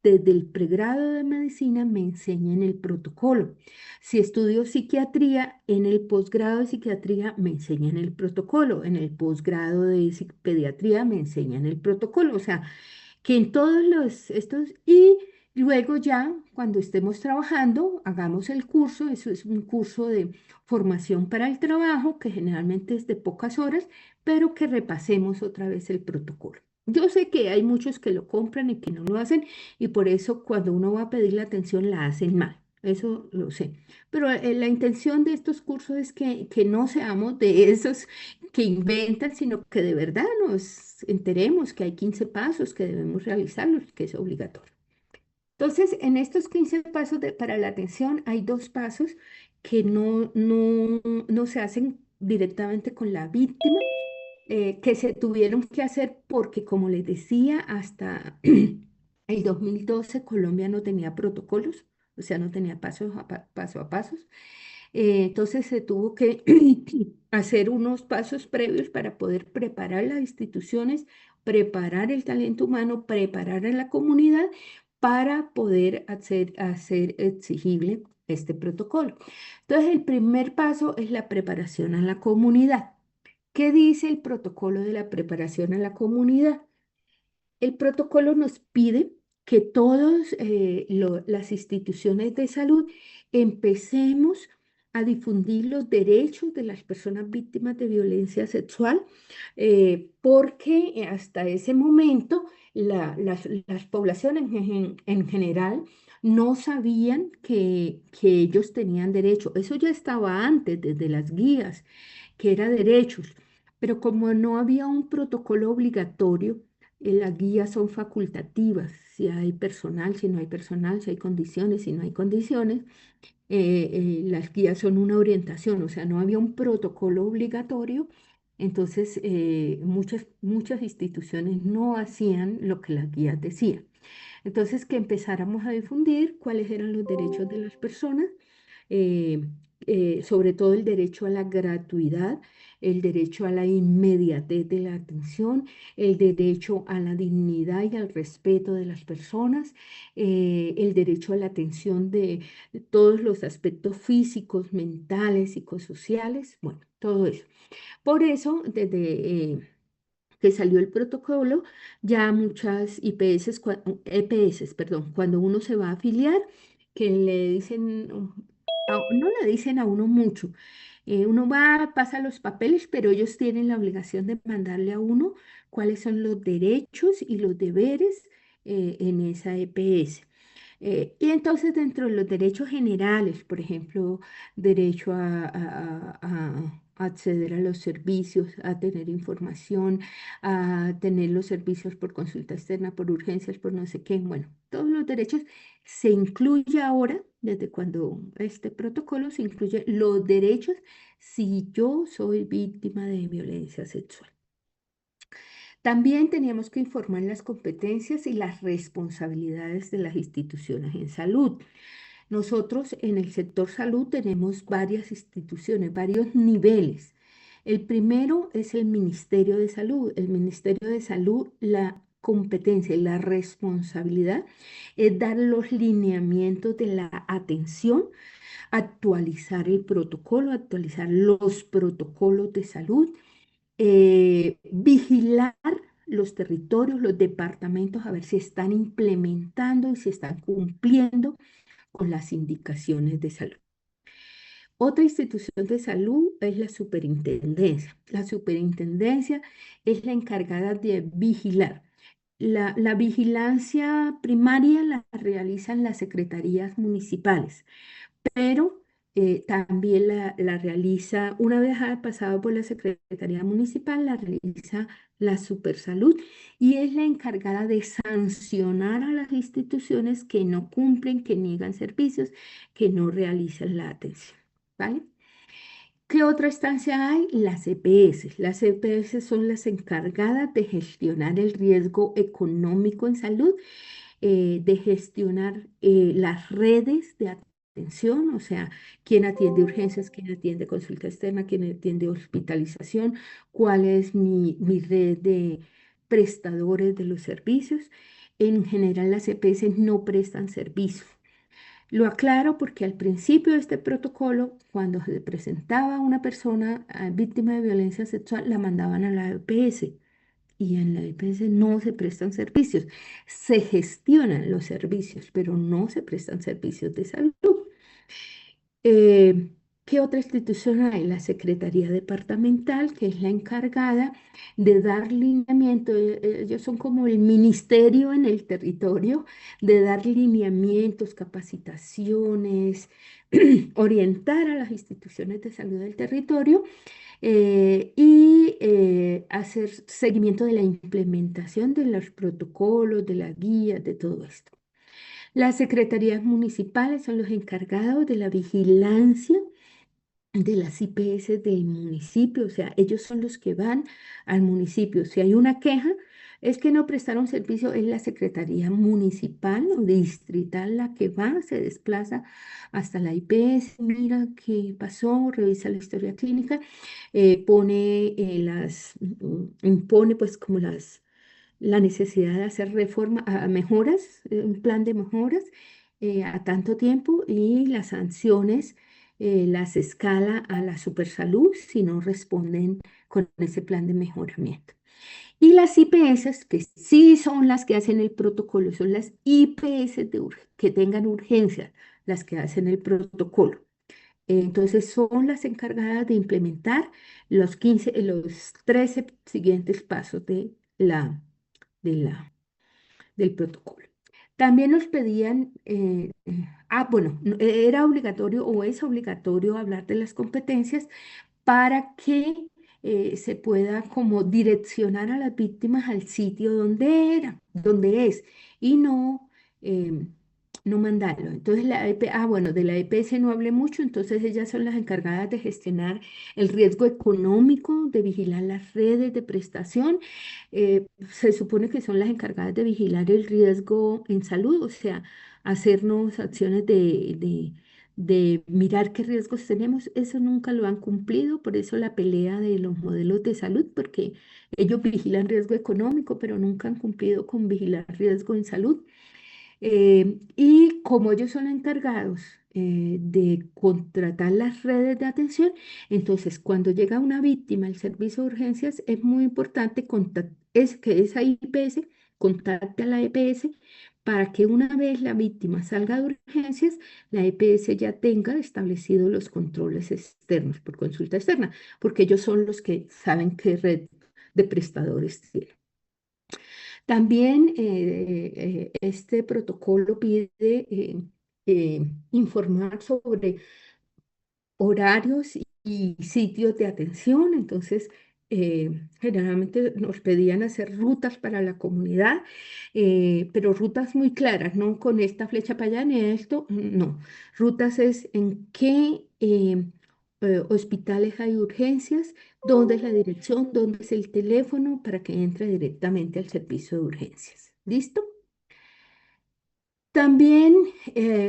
Speaker 1: desde el pregrado de medicina me enseñan el protocolo. Si estudio psiquiatría, en el posgrado de psiquiatría me enseñan el protocolo. En el posgrado de pediatría me enseñan el protocolo. O sea, que en todos los estos y luego ya cuando estemos trabajando, hagamos el curso. Eso es un curso de formación para el trabajo que generalmente es de pocas horas, pero que repasemos otra vez el protocolo. Yo sé que hay muchos que lo compran y que no lo hacen y por eso cuando uno va a pedir la atención la hacen mal. Eso lo sé. Pero la intención de estos cursos es que no seamos de esos que inventan, sino que de verdad nos enteremos que hay 15 pasos que debemos realizarlos, que es obligatorio. Entonces, en estos 15 pasos para la atención hay dos pasos que no se hacen directamente con la víctima, que se tuvieron que hacer porque, como les decía, hasta el 2012 Colombia no tenía protocolos, o sea, no tenía paso a pasos. Entonces se tuvo que hacer unos pasos previos para poder preparar las instituciones, preparar el talento humano, preparar a la comunidad para poder hacer exigible este protocolo. Entonces, el primer paso es la preparación a la comunidad. ¿Qué dice el protocolo de la preparación a la comunidad? El protocolo nos pide que todas las instituciones de salud empecemos a difundir los derechos de las personas víctimas de violencia sexual, porque hasta ese momento las poblaciones en general no sabían que ellos tenían derecho. Eso ya estaba antes, desde las guías, que era derechos, pero como no había un protocolo obligatorio, las guías son facultativas, si hay personal, si no hay personal, si hay condiciones, si no hay condiciones. Las guías son una orientación, o sea, no había un protocolo obligatorio, entonces muchas instituciones no hacían lo que las guías decían. Entonces, que empezáramos a difundir cuáles eran los derechos de las personas, eh, sobre todo el derecho a la gratuidad, el derecho a la inmediatez de la atención, el derecho a la dignidad y al respeto de las personas, el derecho a la atención de todos los aspectos físicos, mentales, psicosociales, bueno, todo eso. Por eso, desde que salió el protocolo, ya muchas EPS, perdón, cuando uno se va a afiliar, que le dicen, no le dicen a uno mucho. Uno va, pasa los papeles, pero ellos tienen la obligación de mandarle a uno cuáles son los derechos y los deberes en esa EPS. Y entonces dentro de los derechos generales, por ejemplo, derecho a acceder a los servicios, a tener información, a tener los servicios por consulta externa, por urgencias, por no sé qué, bueno, todos los derechos se incluye ahora, desde cuando este protocolo se incluye los derechos si yo soy víctima de violencia sexual. También teníamos que informar las competencias y las responsabilidades de las instituciones en salud. Nosotros en el sector salud tenemos varias instituciones, varios niveles. El primero es el Ministerio de Salud. El Ministerio de Salud, la competencia y la responsabilidad es dar los lineamientos de la atención, actualizar el protocolo, actualizar los protocolos de salud, vigilar los territorios, los departamentos, a ver si están implementando y si están cumpliendo con las indicaciones de salud. Otra institución de salud es la superintendencia. La superintendencia es la encargada de vigilar. La vigilancia primaria la realizan las secretarías municipales, pero también la realiza, una vez ha pasado por la Secretaría Municipal, la realiza la Supersalud y es la encargada de sancionar a las instituciones que no cumplen, que niegan servicios, que no realizan la atención. ¿Vale? ¿Qué otra instancia hay? Las EPS. Las EPS son las encargadas de gestionar el riesgo económico en salud, de gestionar las redes de atención, o sea, quién atiende urgencias, quién atiende consulta externa, quién atiende hospitalización, cuál es mi red de prestadores de los servicios. En general, las EPS no prestan servicio. Lo aclaro porque al principio de este protocolo, cuando se presentaba una persona víctima de violencia sexual, la mandaban a la EPS y en la EPS no se prestan servicios. Se gestionan los servicios, pero no se prestan servicios de salud. Eh, ¿Qué otra institución hay? La Secretaría Departamental, que es la encargada de dar lineamiento. Ellos son como el ministerio en el territorio, de dar lineamientos, capacitaciones, orientar a las instituciones de salud del territorio y hacer seguimiento de la implementación de los protocolos, de las guías, de todo esto. Las secretarías municipales son los encargados de la vigilancia de las IPS del municipio, o sea, ellos son los que van al municipio. Si hay una queja, es que no prestaron servicio, es la Secretaría Municipal o distrital la que va, se desplaza hasta la IPS, mira qué pasó, revisa la historia clínica, pone impone pues como la necesidad de hacer reforma, mejoras, un plan de mejoras a tanto tiempo y las sanciones las escala a la Supersalud si no responden con ese plan de mejoramiento. Y las IPS, que sí son las que hacen el protocolo, son las IPS que tengan urgencia, las que hacen el protocolo. Entonces son las encargadas de implementar los 13 siguientes pasos de la, del protocolo. También nos pedían, bueno, era obligatorio o es obligatorio hablar de las competencias para que se pueda como direccionar a las víctimas al sitio donde era, donde es, y no, no mandarlo. Entonces, bueno, de la EPS no hablé mucho, entonces ellas son las encargadas de gestionar el riesgo económico, de vigilar las redes de prestación. Se supone que son las encargadas de vigilar el riesgo en salud, o sea, hacernos acciones de mirar qué riesgos tenemos, eso nunca lo han cumplido, por eso la pelea de los modelos de salud, porque ellos vigilan riesgo económico, pero nunca han cumplido con vigilar riesgo en salud. Y como ellos son encargados de contratar las redes de atención, entonces cuando llega una víctima al servicio de urgencias, es muy importante que esa IPS contacte a la EPS para que una vez la víctima salga de urgencias, la EPS ya tenga establecidos los controles externos por consulta externa, porque ellos son los que saben qué red de prestadores tienen. También este protocolo pide informar sobre horarios y sitios de atención. Entonces, generalmente nos pedían hacer rutas para la comunidad, pero rutas muy claras, no con esta flecha para allá ni esto, no. Rutas es en qué hospitales hay urgencias, dónde es la dirección, dónde es el teléfono para que entre directamente al servicio de urgencias. ¿Listo? También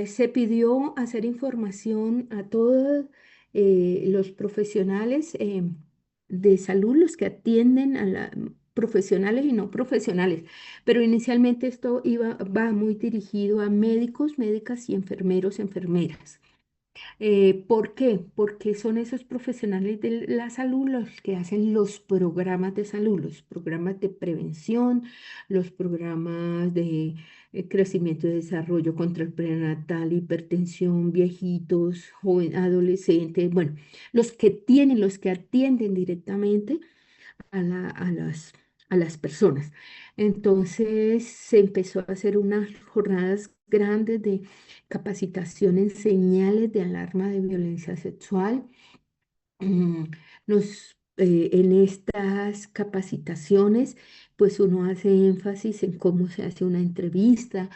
Speaker 1: se pidió hacer información a todos los profesionales de salud, los que atienden profesionales y no profesionales, pero inicialmente esto va muy dirigido a médicos, médicas y enfermeros, enfermeras. ¿Por qué? Porque son esos profesionales de la salud los que hacen los programas de salud, los programas de prevención, los programas de crecimiento y desarrollo contra el prenatal, hipertensión, viejitos, adolescentes, bueno, los que atienden directamente a las a las personas. Entonces se empezó a hacer unas jornadas grandes de capacitación en señales de alarma de violencia sexual. Mm, en estas capacitaciones, pues uno hace énfasis en cómo se hace una entrevista,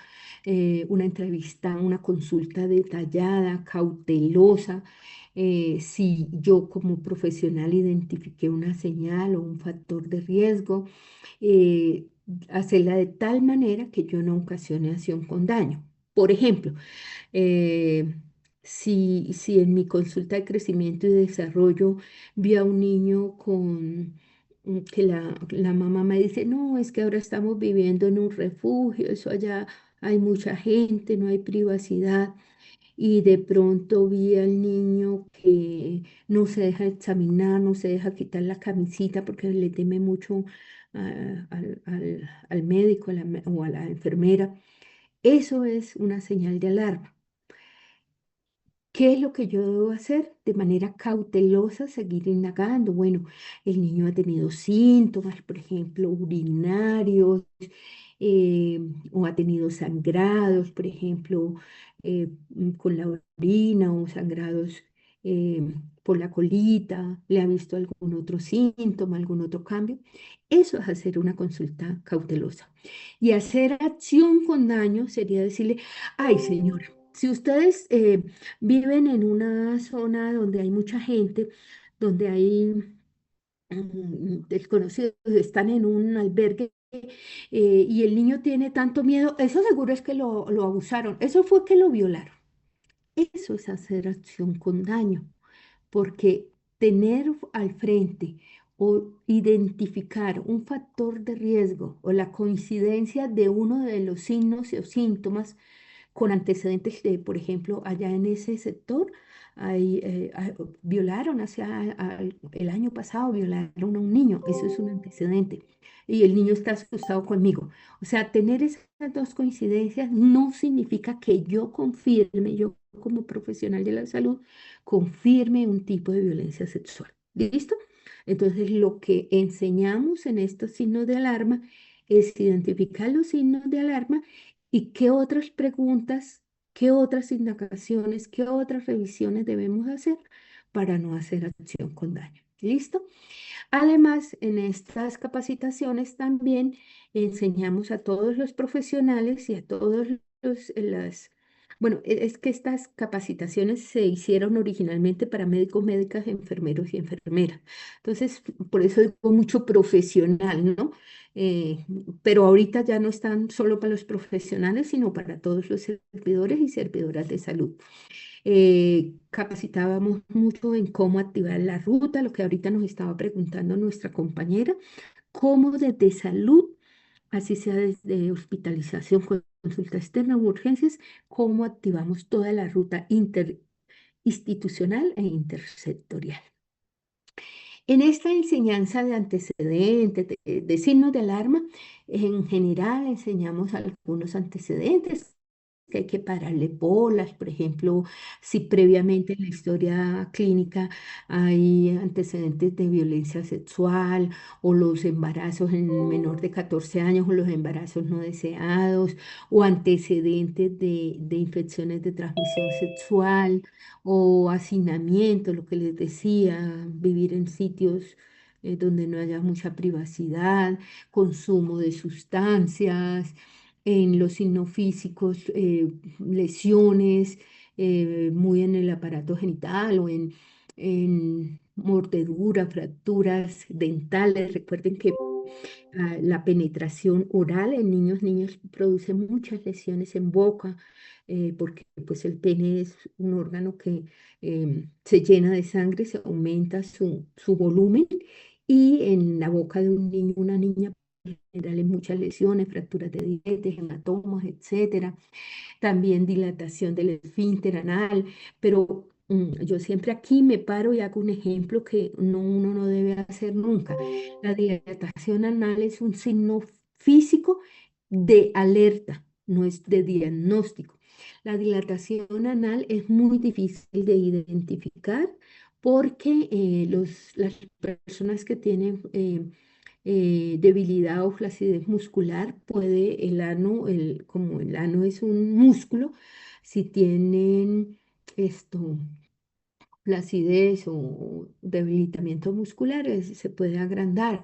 Speaker 1: una consulta detallada, cautelosa. Si yo como profesional identifiqué una señal o un factor de riesgo, eh, hacerla de tal manera que yo no ocasione acción con daño. Por ejemplo, eh, si en mi consulta de crecimiento y desarrollo vi a un niño que la mamá me dice, no, es que ahora estamos viviendo en un refugio, eso allá hay mucha gente, no hay privacidad, y de pronto vi al niño que no se deja examinar, no se deja quitar la camisita porque le teme mucho al médico o a la enfermera. Eso es una señal de alarma. ¿Qué es lo que yo debo hacer? De manera cautelosa, seguir indagando. Bueno, el niño ha tenido síntomas, por ejemplo, urinarios, eh, o ha tenido sangrados, por ejemplo, con la orina o sangrados eh, por la colita, le ha visto algún otro síntoma, algún otro cambio. Eso es hacer una consulta cautelosa. Y hacer acción con daño sería decirle, ay, señora, si ustedes viven en una zona donde hay mucha gente, donde hay desconocidos, están en un albergue y el niño tiene tanto miedo, eso seguro es que lo abusaron, eso fue que lo violaron. Eso es hacer acción con daño, porque tener al frente o identificar un factor de riesgo o la coincidencia de uno de los signos o síntomas con antecedentes de, por ejemplo, allá en ese sector, violaron el año pasado, violaron a un niño, eso es un antecedente, y el niño está asustado conmigo. O sea, tener esas dos coincidencias no significa que yo confirme, yo como profesional de la salud, confirme un tipo de violencia sexual. ¿Listo? Entonces, lo que enseñamos en estos signos de alarma es identificar los signos de alarma y qué otras preguntas, qué otras indagaciones, qué otras revisiones debemos hacer para no hacer acción con daño. ¿Listo? Además, en estas capacitaciones también enseñamos a todos los profesionales y a todos bueno, es que estas capacitaciones se hicieron originalmente para médicos, médicas, enfermeros y enfermeras. Entonces, por eso digo mucho profesional, ¿no? Eh, pero ahorita ya no están solo para los profesionales, sino para todos los servidores y servidoras de salud. Capacitábamos mucho en cómo activar la ruta, lo que ahorita nos estaba preguntando nuestra compañera, cómo desde salud, así sea desde hospitalización, consulta externa u urgencias, cómo activamos toda la ruta interinstitucional e intersectorial. En esta enseñanza de antecedentes, de signos de alarma, en general enseñamos algunos antecedentes que hay que pararle bolas, por ejemplo, si previamente en la historia clínica hay antecedentes de violencia sexual o los embarazos en menor de 14 años o los embarazos no deseados o antecedentes de infecciones de transmisión sexual o hacinamiento, lo que les decía, vivir en sitios donde no haya mucha privacidad, consumo de sustancias, en los signos físicos, lesiones muy en el aparato genital o en mordeduras, fracturas dentales. Recuerden que la penetración oral en niños produce muchas lesiones en boca, porque pues el pene es un órgano que se llena de sangre, se aumenta su volumen y en la boca de un niño, una niña, generales muchas lesiones, fracturas de dientes, hematomas, etcétera. También dilatación del esfínter anal, pero yo siempre aquí me paro y hago un ejemplo que uno no debe hacer nunca. La dilatación anal es un signo físico de alerta, no es de diagnóstico. La dilatación anal es muy difícil de identificar porque las personas que tienen debilidad o flacidez muscular, puede el ano, como el ano es un músculo, si tienen esto, flacidez o debilitamiento muscular, se puede agrandar.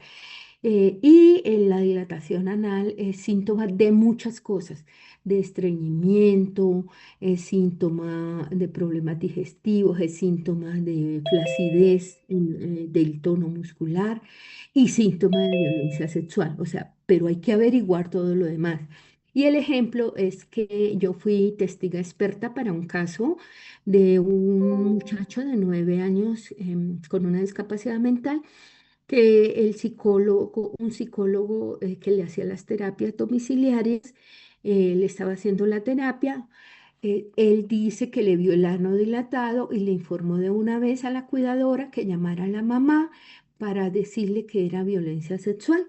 Speaker 1: La dilatación anal es síntoma de muchas cosas, de estreñimiento, es síntoma de problemas digestivos, es síntoma de flacidez del tono muscular y síntoma de violencia sexual. O sea, pero hay que averiguar todo lo demás. Y el ejemplo es que yo fui testiga experta para un caso de un muchacho de 9 años con una discapacidad mental que un psicólogo que le hacía las terapias domiciliarias, le estaba haciendo la terapia. Él dice que le vio el ano dilatado y le informó de una vez a la cuidadora que llamara a la mamá para decirle que era violencia sexual.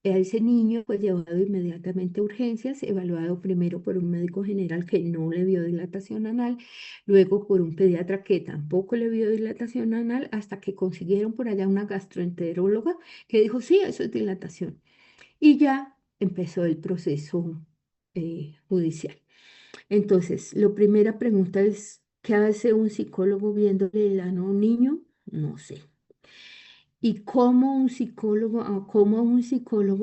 Speaker 1: A ese niño fue llevado inmediatamente a urgencias, evaluado primero por un médico general que no le vio dilatación anal, luego por un pediatra que tampoco le vio dilatación anal, hasta que consiguieron por allá una gastroenteróloga que dijo, sí, eso es dilatación. Y ya empezó el proceso judicial. Entonces, la primera pregunta es, ¿qué hace un psicólogo viéndole el ano a un niño? No sé. ¿Y cómo a un psicólogo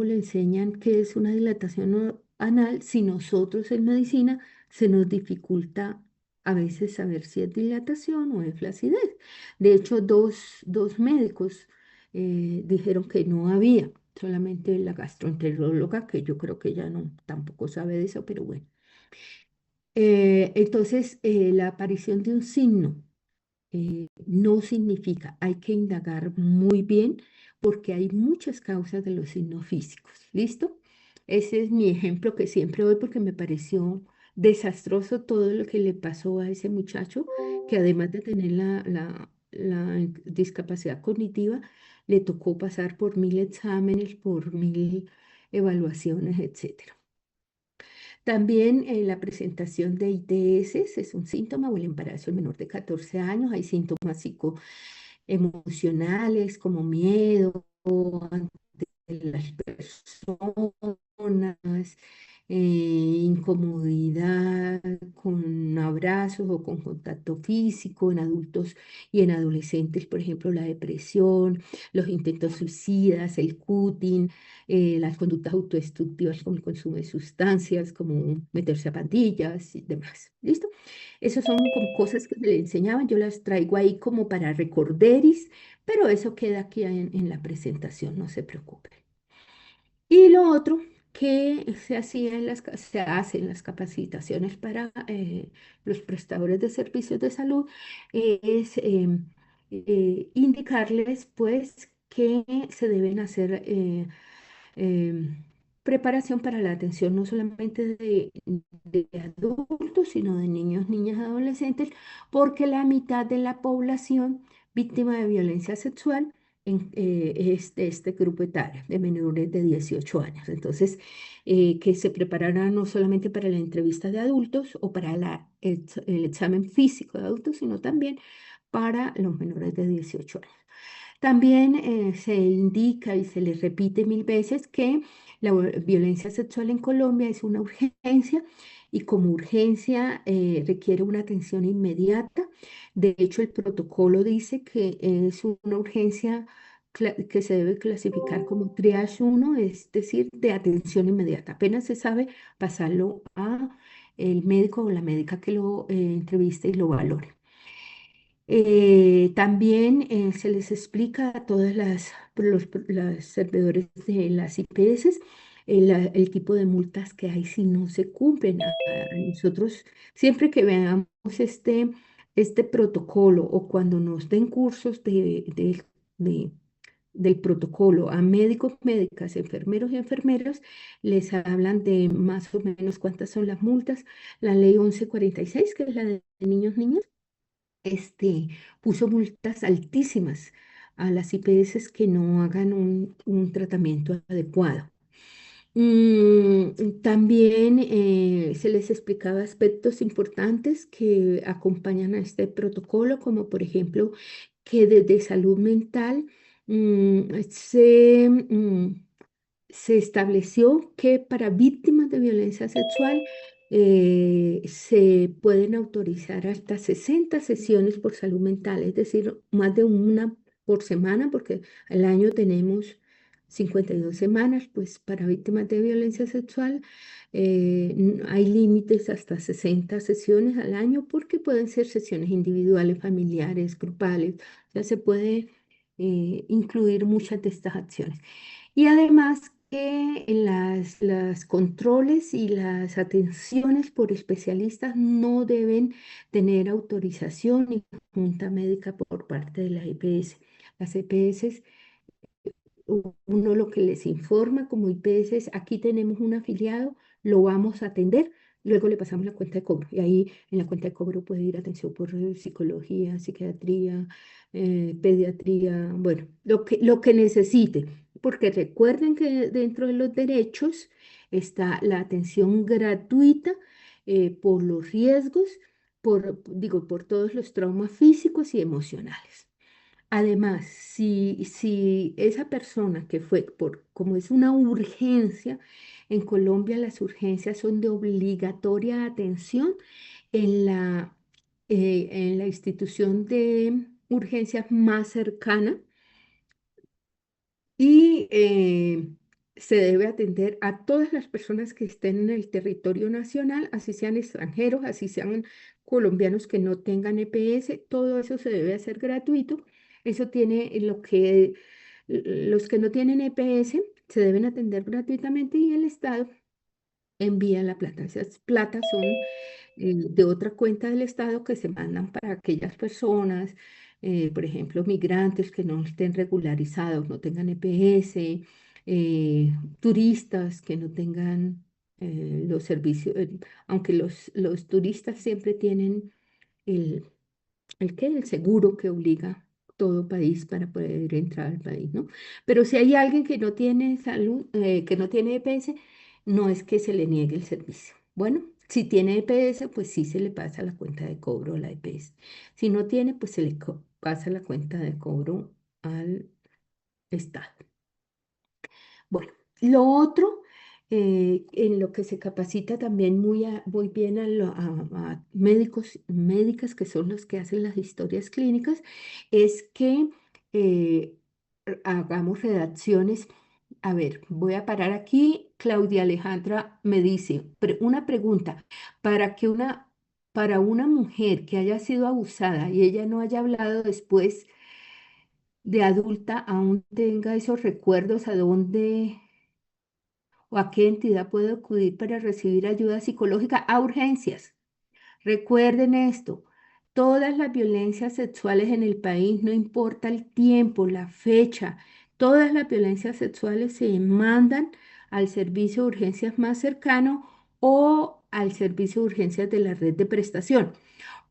Speaker 1: le enseñan qué es una dilatación anal si nosotros en medicina se nos dificulta a veces saber si es dilatación o es flacidez? De hecho, dos médicos dijeron que no había, solamente la gastroenteróloga, que yo creo que ella no tampoco sabe de eso, pero bueno. La aparición de un signo no significa, hay que indagar muy bien porque hay muchas causas de los signos físicos. ¿Listo? Ese es mi ejemplo que siempre doy porque me pareció desastroso todo lo que le pasó a ese muchacho, que además de tener la discapacidad cognitiva, le tocó pasar por 1000 exámenes, por 1000 evaluaciones, etcétera. También la presentación de ITS es un síntoma o el embarazo del menor de 14 años. Hay síntomas psicoemocionales como miedo de las personas, incomodidad con abrazos o con contacto físico en adultos y en adolescentes, por ejemplo, la depresión, los intentos suicidas, el cutting, las conductas autodestructivas como el consumo de sustancias, como meterse a pandillas y demás. ¿Listo? Esas son como cosas que se le enseñaban, yo las traigo ahí como para recorderis, pero eso queda aquí en la presentación, no se preocupe. Y lo otro que se hace en las capacitaciones para los prestadores de servicios de salud es indicarles pues que se deben hacer em, preparación para la atención no solamente de adultos, sino de niños, niñas, adolescentes, porque la mitad de la población víctima de violencia sexual es de este grupo etario, de menores de 18 años. Entonces, que se preparará no solamente para la entrevista de adultos o para el examen físico de adultos, sino también para los menores de 18 años. También se indica y se les repite 1000 veces que la violencia sexual en Colombia es una urgencia y como urgencia requiere una atención inmediata. De hecho, el protocolo dice que es una urgencia que se debe clasificar como triage 1, es decir, de atención inmediata. Apenas se sabe pasarlo a el médico o la médica que lo entreviste y lo valore. También se les explica a todas las servidores de las IPS el tipo de multas que hay si no se cumplen. Nosotros, siempre que veamos este protocolo o cuando nos den cursos de- del protocolo a médicos, médicas, enfermeros y enfermeras, les hablan de más o menos cuántas son las multas. La ley 1146, que es la de niños, niñas puso multas altísimas a las IPS que no hagan un tratamiento adecuado. También se les explicaba aspectos importantes que acompañan a este protocolo, como por ejemplo que desde salud mental Se estableció que para víctimas de violencia sexual se pueden autorizar hasta 60 sesiones por salud mental, es decir, más de una por semana, porque al año tenemos 52 semanas, pues para víctimas de violencia sexual hay límites hasta 60 sesiones al año, porque pueden ser sesiones individuales, familiares, grupales, o sea, se puede incluir muchas de estas acciones. Y además que las controles y las atenciones por especialistas no deben tener autorización ni junta médica por parte de la EPS. Las EPS, uno lo que les informa como IPS es, aquí tenemos un afiliado, lo vamos a atender, luego le pasamos la cuenta de cobro. Y ahí en la cuenta de cobro puede ir atención por psicología, psiquiatría, pediatría, bueno, lo que necesite. Porque recuerden que dentro de los derechos está la atención gratuita por los riesgos, digo, por todos los traumas físicos y emocionales. Además, si esa persona que fue como es una urgencia, en Colombia las urgencias son de obligatoria atención en en la institución de urgencias más cercana y se debe atender a todas las personas que estén en el territorio nacional, así sean extranjeros, así sean colombianos que no tengan EPS, todo eso se debe hacer gratuito. Eso tiene lo que los que no tienen EPS se deben atender gratuitamente y el Estado envía la plata. Esas platas son de otra cuenta del Estado que se mandan para aquellas personas, por ejemplo, migrantes que no estén regularizados, no tengan EPS, turistas que no tengan los servicios, aunque los turistas siempre tienen el, el seguro que obliga todo país para poder entrar al país, ¿no? Pero si hay alguien que no tiene salud, que no tiene EPS, no es que se le niegue el servicio. Bueno, si tiene EPS, pues sí se le pasa la cuenta de cobro a la EPS. Si no tiene, pues se le pasa la cuenta de cobro al Estado. Bueno, lo otro, en lo que se capacita también muy bien a médicos, médicas que son los que hacen las historias clínicas, es que eh, hagamos redacciones. A ver, voy a parar aquí. Claudia Alejandra me dice, una pregunta, para que para una mujer que haya sido abusada y ella no haya hablado después de adulta, aún tenga esos recuerdos, ¿a dónde o a qué entidad puede acudir para recibir ayuda psicológica? A urgencias. Recuerden esto, todas las violencias sexuales en el país, no importa el tiempo, la fecha, todas las violencias sexuales se mandan al servicio de urgencias más cercano o al servicio de urgencias de la red de prestación.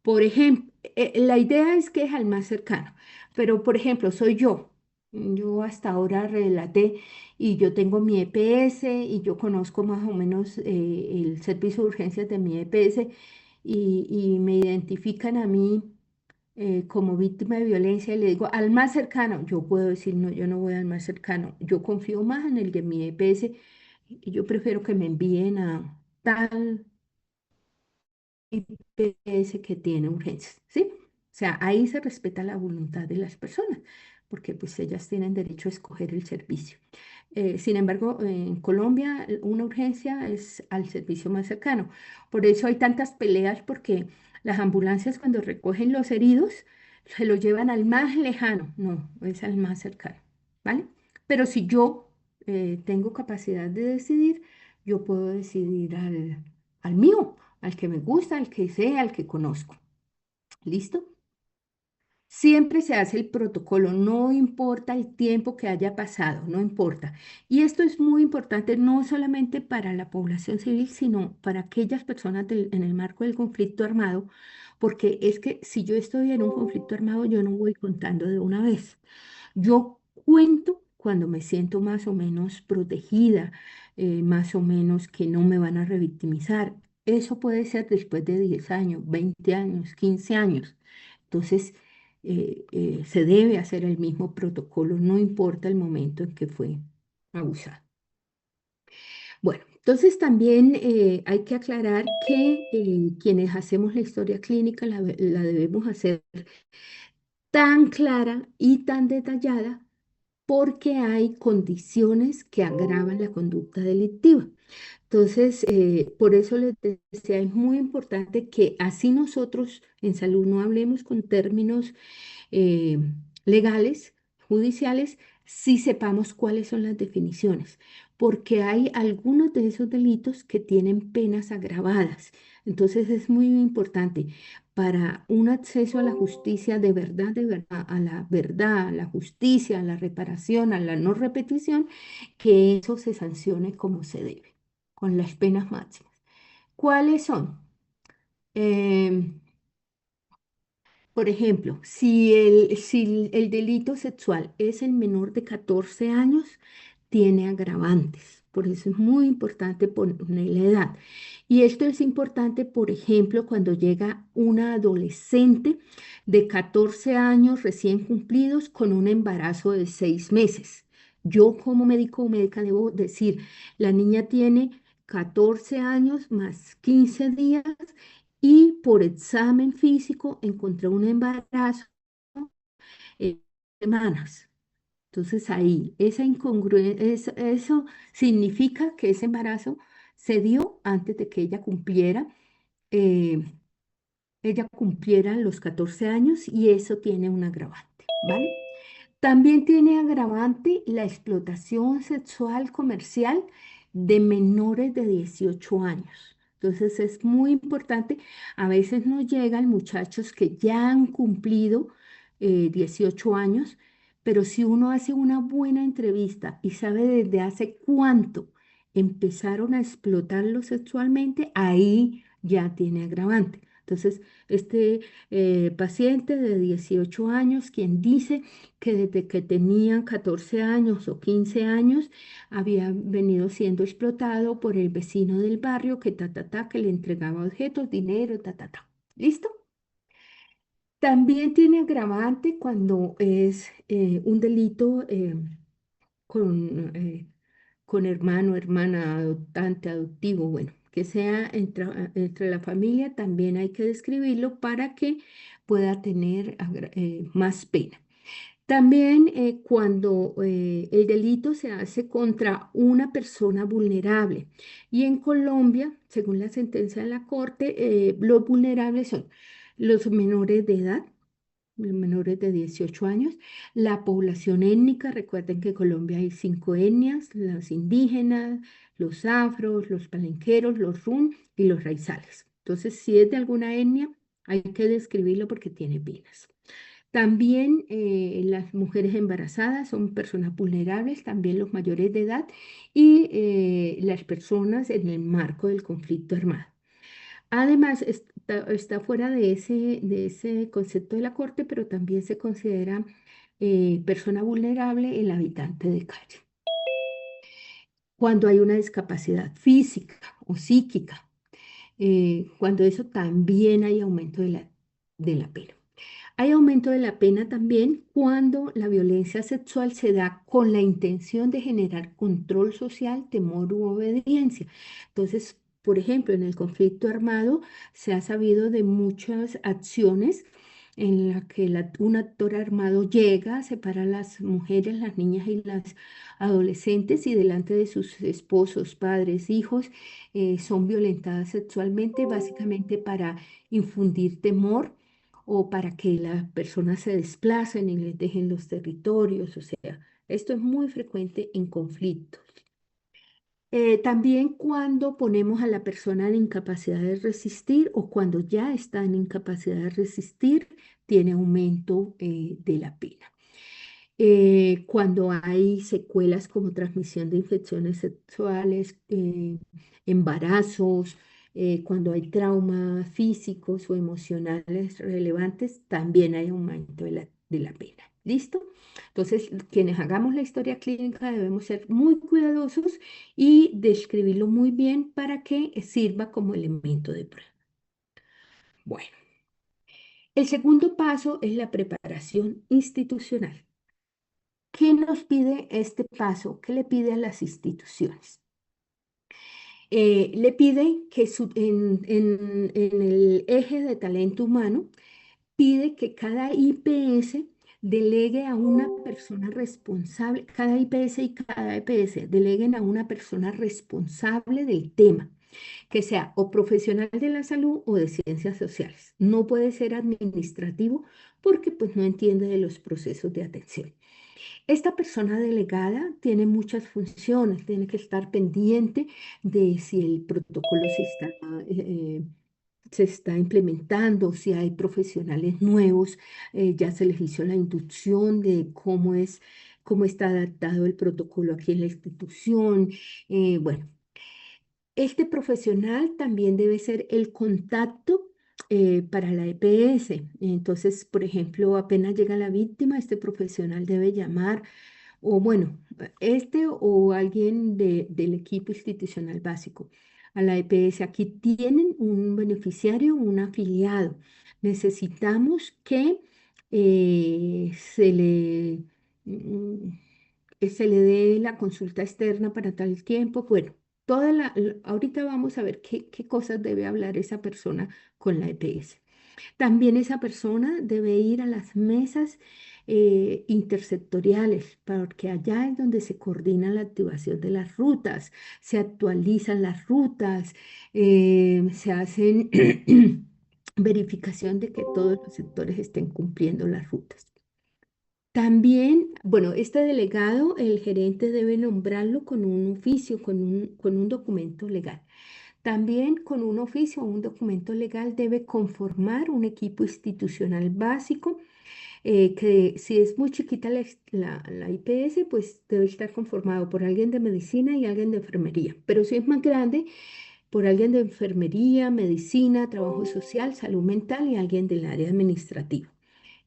Speaker 1: Por ejemplo, la idea es que es al más cercano, pero por ejemplo, soy yo. Yo hasta ahora relaté y yo tengo mi EPS y yo conozco más o menos el servicio de urgencias de mi EPS y me identifican a mí como víctima de violencia y le digo al más cercano, yo puedo decir, no, yo no voy al más cercano, yo confío más en el de mi EPS y yo prefiero que me envíen a tal IPS que tiene urgencias, ¿sí? O sea, ahí se respeta la voluntad de las personas, porque pues ellas tienen derecho a escoger el servicio. Sin embargo, en Colombia una urgencia es al servicio más cercano. Por eso hay tantas peleas, porque las ambulancias cuando recogen los heridos se los llevan al más lejano, no, es al más cercano, ¿vale? Pero si yo tengo capacidad de decidir, yo puedo decidir al mío, al que me gusta, al que sea, al que conozco. ¿Listo? Siempre se hace el protocolo, no importa el tiempo que haya pasado, no importa. Y esto es muy importante no solamente para la población civil, sino para aquellas personas en el marco del conflicto armado, porque es que si yo estoy en un conflicto armado, yo no voy contando de una vez. Yo cuento cuando me siento más o menos protegida, más o menos que no me van a revictimizar. Eso puede ser después de 10 años, 20 años, 15 años. Entonces, se debe hacer el mismo protocolo, no importa el momento en que fue abusado. Bueno, entonces también hay que aclarar que quienes hacemos la historia clínica la debemos hacer tan clara y tan detallada porque hay condiciones que agravan la conducta delictiva. Entonces, por eso les decía, es muy importante que así nosotros en salud no hablemos con términos eh, legales, judiciales, si sepamos cuáles son las definiciones, porque hay algunos de esos delitos que tienen penas agravadas. Entonces es muy importante para un acceso a la justicia de verdad, a la verdad, a la justicia, a la reparación, a la no repetición, que eso se sancione como se debe, con las penas máximas. ¿Cuáles son? Em, por ejemplo, si el delito sexual es en menor de 14 años, tiene agravantes. Por eso es muy importante poner la edad. Y esto es importante, por ejemplo, cuando llega una adolescente de 14 años recién cumplidos con un embarazo de 6 meses. Yo como médico o médica debo decir, la niña tiene 14 años más 15 días y por examen físico encontré un embarazo en semanas. Entonces ahí, esa incongruencia, eso significa que ese embarazo se dio antes de que eh, ella cumpliera los 14 años y eso tiene un agravante, ¿vale? También tiene agravante la explotación sexual comercial de menores de 18 años. Entonces es muy importante, a veces nos llegan muchachos que ya han cumplido 18 años, pero si uno hace una buena entrevista y sabe desde hace cuánto empezaron a explotarlo sexualmente, ahí ya tiene agravante. Entonces, este paciente de 18 años, quien dice que desde que tenían 14 años o 15 años había venido siendo explotado por el vecino del barrio que que le entregaba objetos, dinero, ¿Listo? También tiene agravante cuando es un delito con, eh, con hermano, hermana, adoptante, adoptivo, bueno, que sea entre la familia, también hay que describirlo para que pueda tener más pena. También cuando el delito se hace contra una persona vulnerable. Y en Colombia, según la sentencia de la Corte, los vulnerables son los menores de edad, los menores de 18 años, la población étnica, recuerden que en Colombia hay 5 etnias, los indígenas, los afros, los palenqueros, los run y los raizales. Entonces, si es de alguna etnia, hay que describirlo porque tiene penas. También las mujeres embarazadas son personas vulnerables, también los mayores de edad y las personas en el marco del conflicto armado. Además, está fuera de ese concepto de la Corte, pero también se considera persona vulnerable el habitante de calle. Cuando hay una discapacidad física o psíquica, cuando eso también hay aumento de la pena. Hay aumento de la pena también cuando la violencia sexual se da con la intención de generar control social, temor u obediencia. Entonces, por ejemplo, en el conflicto armado se ha sabido de muchas acciones en las que un actor armado llega, separa a las mujeres, las niñas y las adolescentes y delante de sus esposos, padres, hijos, son violentadas sexualmente, básicamente para infundir temor o para que las personas se desplacen y les dejen los territorios. O sea, esto es muy frecuente en conflictos. También cuando ponemos a la persona en incapacidad de resistir o cuando ya está en incapacidad de resistir, tiene aumento de la pena. Cuando hay secuelas como transmisión de infecciones sexuales, embarazos, cuando hay traumas físicos o emocionales relevantes, también hay aumento de la pena. ¿Listo? Entonces, quienes hagamos la historia clínica debemos ser muy cuidadosos y describirlo muy bien para que sirva como elemento de prueba. Bueno. El segundo paso es la preparación institucional. ¿Qué nos pide este paso? ¿Qué le pide a las instituciones? Le pide que en el eje de talento humano, pide que cada IPS delegue a una persona responsable, cada IPS y cada EPS deleguen a una persona responsable del tema, que sea o profesional de la salud o de ciencias sociales. No puede ser administrativo porque pues no entiende de los procesos de atención. Esta persona delegada tiene muchas funciones, tiene que estar pendiente de si el protocolo se está implementando, si hay profesionales nuevos, ya se les hizo la inducción de cómo está adaptado el protocolo aquí en la institución. Bueno, este profesional también debe ser el contacto para la EPS. Entonces, por ejemplo, apenas llega la víctima, este profesional debe llamar o bueno, este o alguien del equipo institucional básico a la EPS. Aquí tienen un beneficiario, un afiliado. Necesitamos que mm, se le dé la consulta externa para tal tiempo. Bueno, ahorita vamos a ver qué cosas debe hablar esa persona con la EPS. También esa persona debe ir a las mesas intersectoriales, porque allá es donde se coordina la activación de las rutas, se actualizan las rutas, se hacen verificación de que todos los sectores estén cumpliendo las rutas. También, bueno, este delegado, el gerente debe nombrarlo con un oficio, con un documento legal. También con un oficio o un documento legal debe conformar un equipo institucional básico, que si es muy chiquita la IPS, pues debe estar conformado por alguien de medicina y alguien de enfermería. Pero si es más grande, por alguien de enfermería, medicina, trabajo social, salud mental y alguien del área administrativa.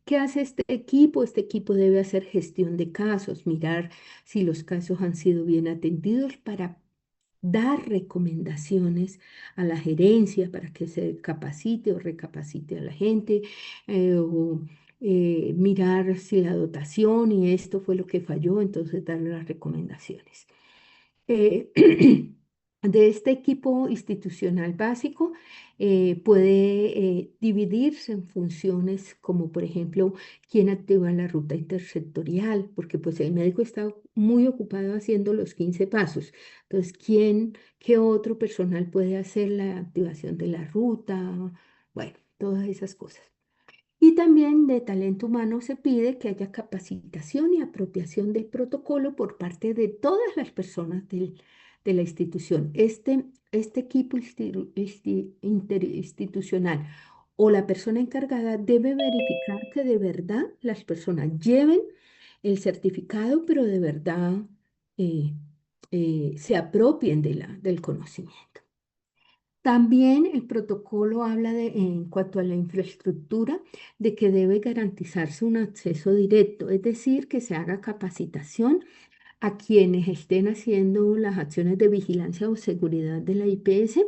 Speaker 1: ¿Qué hace este equipo? Este equipo debe hacer gestión de casos, mirar si los casos han sido bien atendidos para dar recomendaciones a la gerencia para que se capacite o recapacite a la gente, o mirar si la dotación y esto fue lo que falló, entonces darle las recomendaciones. Eh, de este equipo institucional básico puede dividirse en funciones como por ejemplo quién activa la ruta intersectorial, porque pues el médico está muy ocupado haciendo los 15 pasos. Entonces, qué otro personal puede hacer la activación de la ruta? Bueno, todas esas cosas. Y también de talento humano se pide que haya capacitación y apropiación del protocolo por parte de todas las personas de la institución. Este equipo interinstitucional o la persona encargada debe verificar que de verdad las personas lleven el certificado, pero de verdad eh, se apropien del conocimiento. También el protocolo habla en cuanto a la infraestructura, de que debe garantizarse un acceso directo, es decir, que se haga capacitación a quienes estén haciendo las acciones de vigilancia o seguridad de la IPS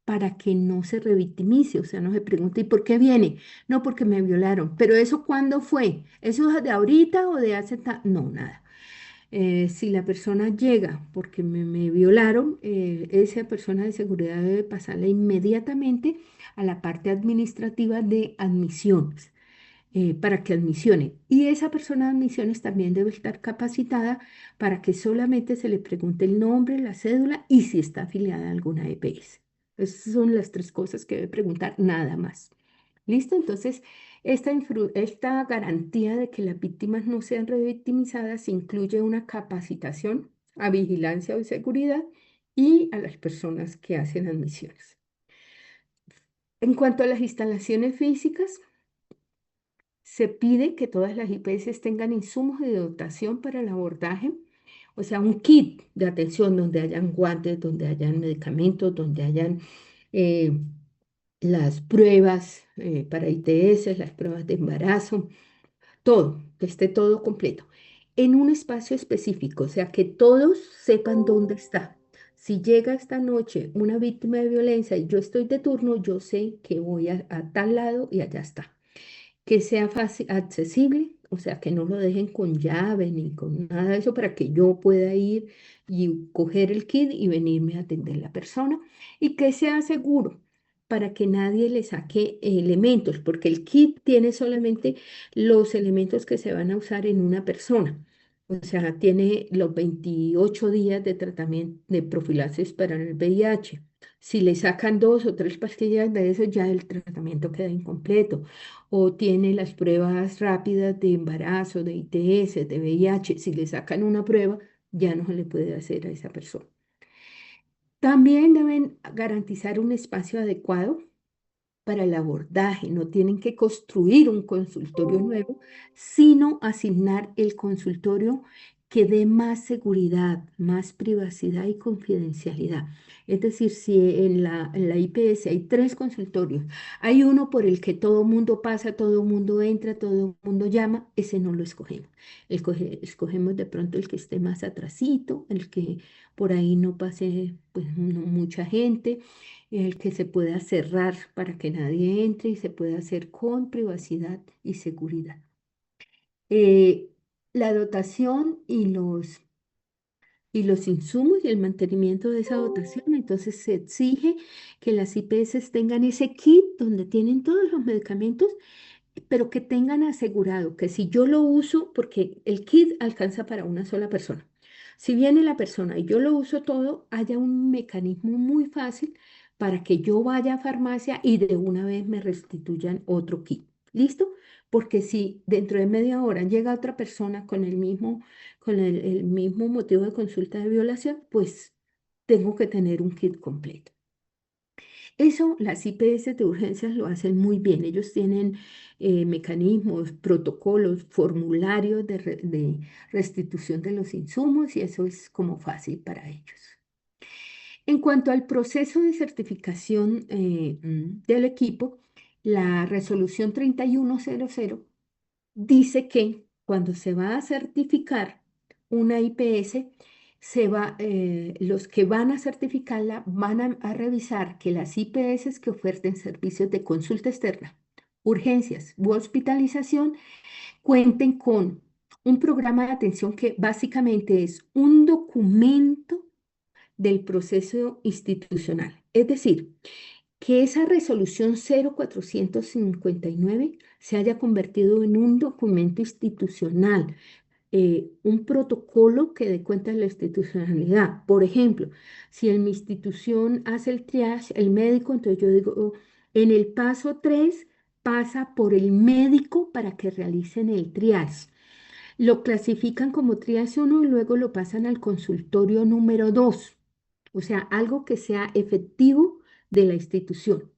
Speaker 1: para que no se revictimice, o sea, no se pregunte, ¿y por qué viene? No, porque me violaron, pero ¿eso cuándo fue? ¿Eso es de ahorita o de hace No, nada. Si la persona llega porque me violaron, esa persona de seguridad debe pasarla inmediatamente a la parte administrativa de admisiones, para que admisione. Y esa persona de admisiones también debe estar capacitada para que solamente se le pregunte el nombre, la cédula y si está afiliada a alguna EPS. Esas son las tres cosas que debe preguntar, nada más. ¿Listo? Entonces, esta garantía de que las víctimas no sean revictimizadas incluye una capacitación a vigilancia o seguridad y a las personas que hacen admisiones. En cuanto a las instalaciones físicas, se pide que todas las IPS tengan insumos de dotación para el abordaje, o sea, un kit de atención donde hayan guantes, donde hayan medicamentos, donde hayan eh, las pruebas para ITS, las pruebas de embarazo, todo, que esté todo completo, en un espacio específico, o sea, que todos sepan dónde está. Si llega esta noche una víctima de violencia y yo estoy de turno, yo sé que voy a tal lado y allá está. que sea fácil, accesible, o sea, que no lo dejen con llave ni con nada de eso para que yo pueda ir y coger el kit y venirme a atender la persona y que sea seguro para que nadie le saque elementos, porque el kit tiene solamente los elementos que se van a usar en una persona. O sea, tiene los 28 días de tratamiento de profilaxis para el VIH. Si le sacan dos o tres pastillas de eso, ya el tratamiento queda incompleto. O tiene las pruebas rápidas de embarazo, de ITS, de VIH. Si le sacan una prueba, ya no se le puede hacer a esa persona. También deben garantizar un espacio adecuado para el abordaje. No tienen que construir un consultorio nuevo, sino asignar el consultorio que dé más seguridad, más privacidad y confidencialidad. Es decir, si en la IPS hay tres consultorios, hay uno por el que todo mundo pasa, todo mundo entra, todo mundo llama, ese no lo escogemos. Escogemos de pronto el que esté más atrasito, el que por ahí no pase pues, mucha gente, el que se pueda cerrar para que nadie entre y se pueda hacer con privacidad y seguridad. Eh, la dotación y los insumos y el mantenimiento de esa dotación, entonces se exige que las IPS tengan ese kit donde tienen todos los medicamentos pero que tengan asegurado que si yo lo uso, porque el kit alcanza para una sola persona, si viene la persona y yo lo uso todo, haya un mecanismo muy fácil para que yo vaya a farmacia y de una vez me restituyan otro kit. ¿Listo? Porque si dentro de media hora llega otra persona con el mismo motivo de consulta de violación, pues tengo que tener un kit completo. Eso las IPS de urgencias lo hacen muy bien. Ellos tienen mecanismos, protocolos, formularios de restitución de los insumos y eso es como fácil para ellos. En cuanto al proceso de certificación del equipo, la resolución 3100 dice que cuando se va a certificar una IPS, los que van a certificarla van a revisar que las IPS que oferten servicios de consulta externa, urgencias u hospitalización cuenten con un programa de atención que básicamente es un documento del proceso institucional. Es decir, que esa resolución 0459 se haya convertido en un documento institucional, un protocolo que dé cuenta de la institucionalidad. Por ejemplo, si en mi institución hace el triage, el médico, entonces yo digo, "Oh, en el paso 3 pasa por el médico para que realicen el triage. Lo clasifican como triage 1 y luego lo pasan al consultorio número 2. O sea, algo que sea efectivo de la institución.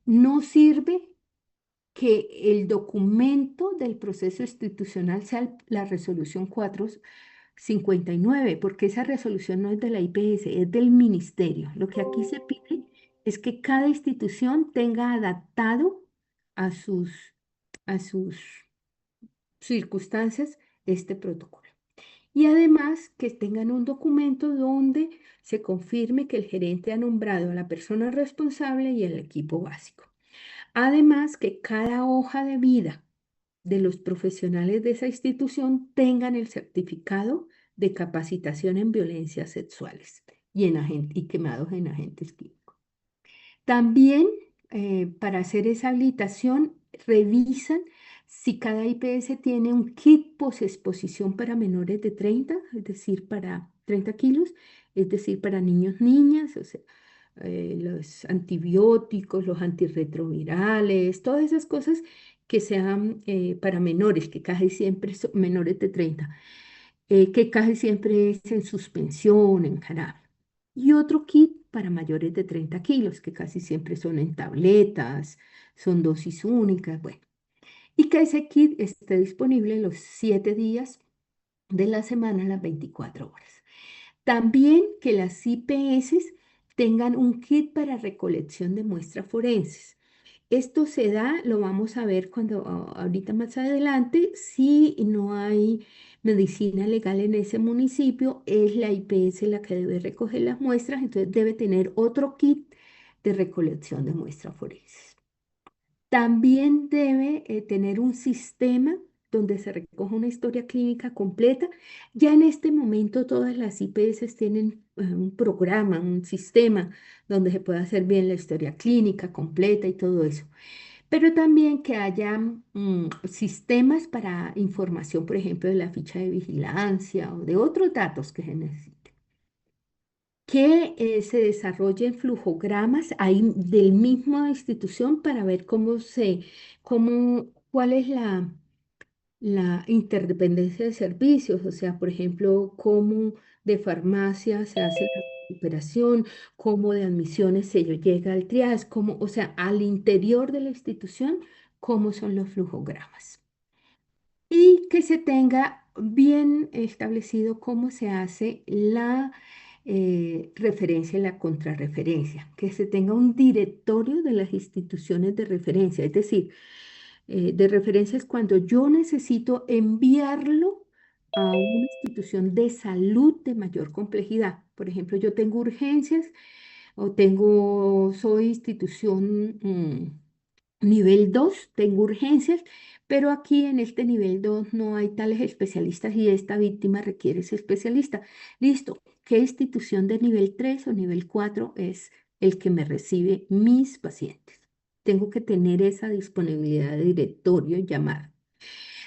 Speaker 1: No sirve que el documento del proceso institucional sea la resolución 459, porque esa resolución no es de la IPS, es del ministerio. Lo que aquí se pide es que cada institución tenga adaptado a sus circunstancias este protocolo. Y además que tengan un documento donde se confirme que el gerente ha nombrado a la persona responsable y el equipo básico. Además, que cada hoja de vida de los profesionales de esa institución tengan el certificado de capacitación en violencias sexuales y quemados en agentes químicos. También, para hacer esa habilitación, revisan si cada IPS tiene un kit posexposición para menores de 30, es decir, para 30 kilos, es decir, para niños, niñas, o sea, los antibióticos, los antirretrovirales, todas esas cosas que sean para menores, que casi siempre son menores de 30, que casi siempre es en suspensión, en jarabe. Y otro kit para mayores de 30 kilos, que casi siempre son en tabletas, son dosis únicas, bueno. Y que ese kit esté disponible los 7 días de la semana, las 24 horas. También que las IPS tengan un kit para recolección de muestras forenses. Esto se da, lo vamos a ver cuando ahorita más adelante, si no hay medicina legal en ese municipio, es la IPS la que debe recoger las muestras, entonces debe tener otro kit de recolección de muestras forenses. También debe tener un sistema donde se recoja una historia clínica completa. Ya en este momento todas las IPS tienen un programa, un sistema donde se puede hacer bien la historia clínica completa y todo eso. Pero también que haya sistemas para información, por ejemplo, de la ficha de vigilancia o de otros datos que se necesiten. Que se desarrollen flujogramas ahí del misma institución para ver cuál es la interdependencia de servicios, o sea, por ejemplo, cómo de farmacia se hace la recuperación, cómo de admisiones se llega al triage, cómo, o sea, al interior de la institución, cómo son los flujogramas. Y que se tenga bien establecido cómo se hace la referencia y la contrarreferencia, que se tenga un directorio de las instituciones de referencia, es decir, de referencia es cuando yo necesito enviarlo a una institución de salud de mayor complejidad. Por ejemplo, yo tengo urgencias o soy institución nivel 2, tengo urgencias, pero aquí en este nivel 2 no hay tales especialistas y esta víctima requiere ese especialista. Listo. ¿Qué institución de nivel 3 o nivel 4 es el que me recibe mis pacientes? Tengo que tener esa disponibilidad de directorio y llamar.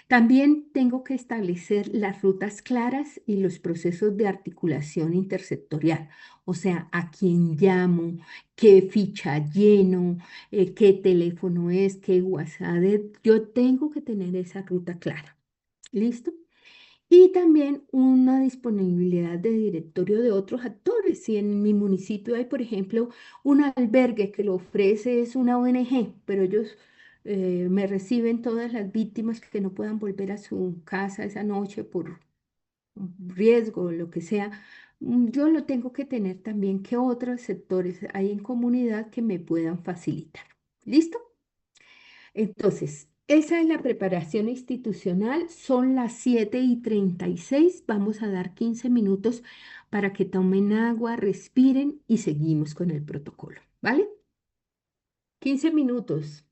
Speaker 1: También tengo que establecer las rutas claras y los procesos de articulación intersectorial, o sea, a quién llamo, qué ficha lleno, qué teléfono es, qué WhatsApp es. Yo tengo que tener esa ruta clara. ¿Listo? Y también una disponibilidad de directorio de otros actores. Si en mi municipio hay, por ejemplo, un albergue que lo ofrece es una ONG, pero ellos me reciben todas las víctimas que no puedan volver a su casa esa noche por riesgo o lo que sea, yo lo tengo que tener también que otros sectores hay en comunidad que me puedan facilitar. ¿Listo? Entonces, esa es la preparación institucional. Son las 7:36. Vamos a dar 15 minutos para que tomen agua, respiren y seguimos con el protocolo. ¿Vale? 15 minutos.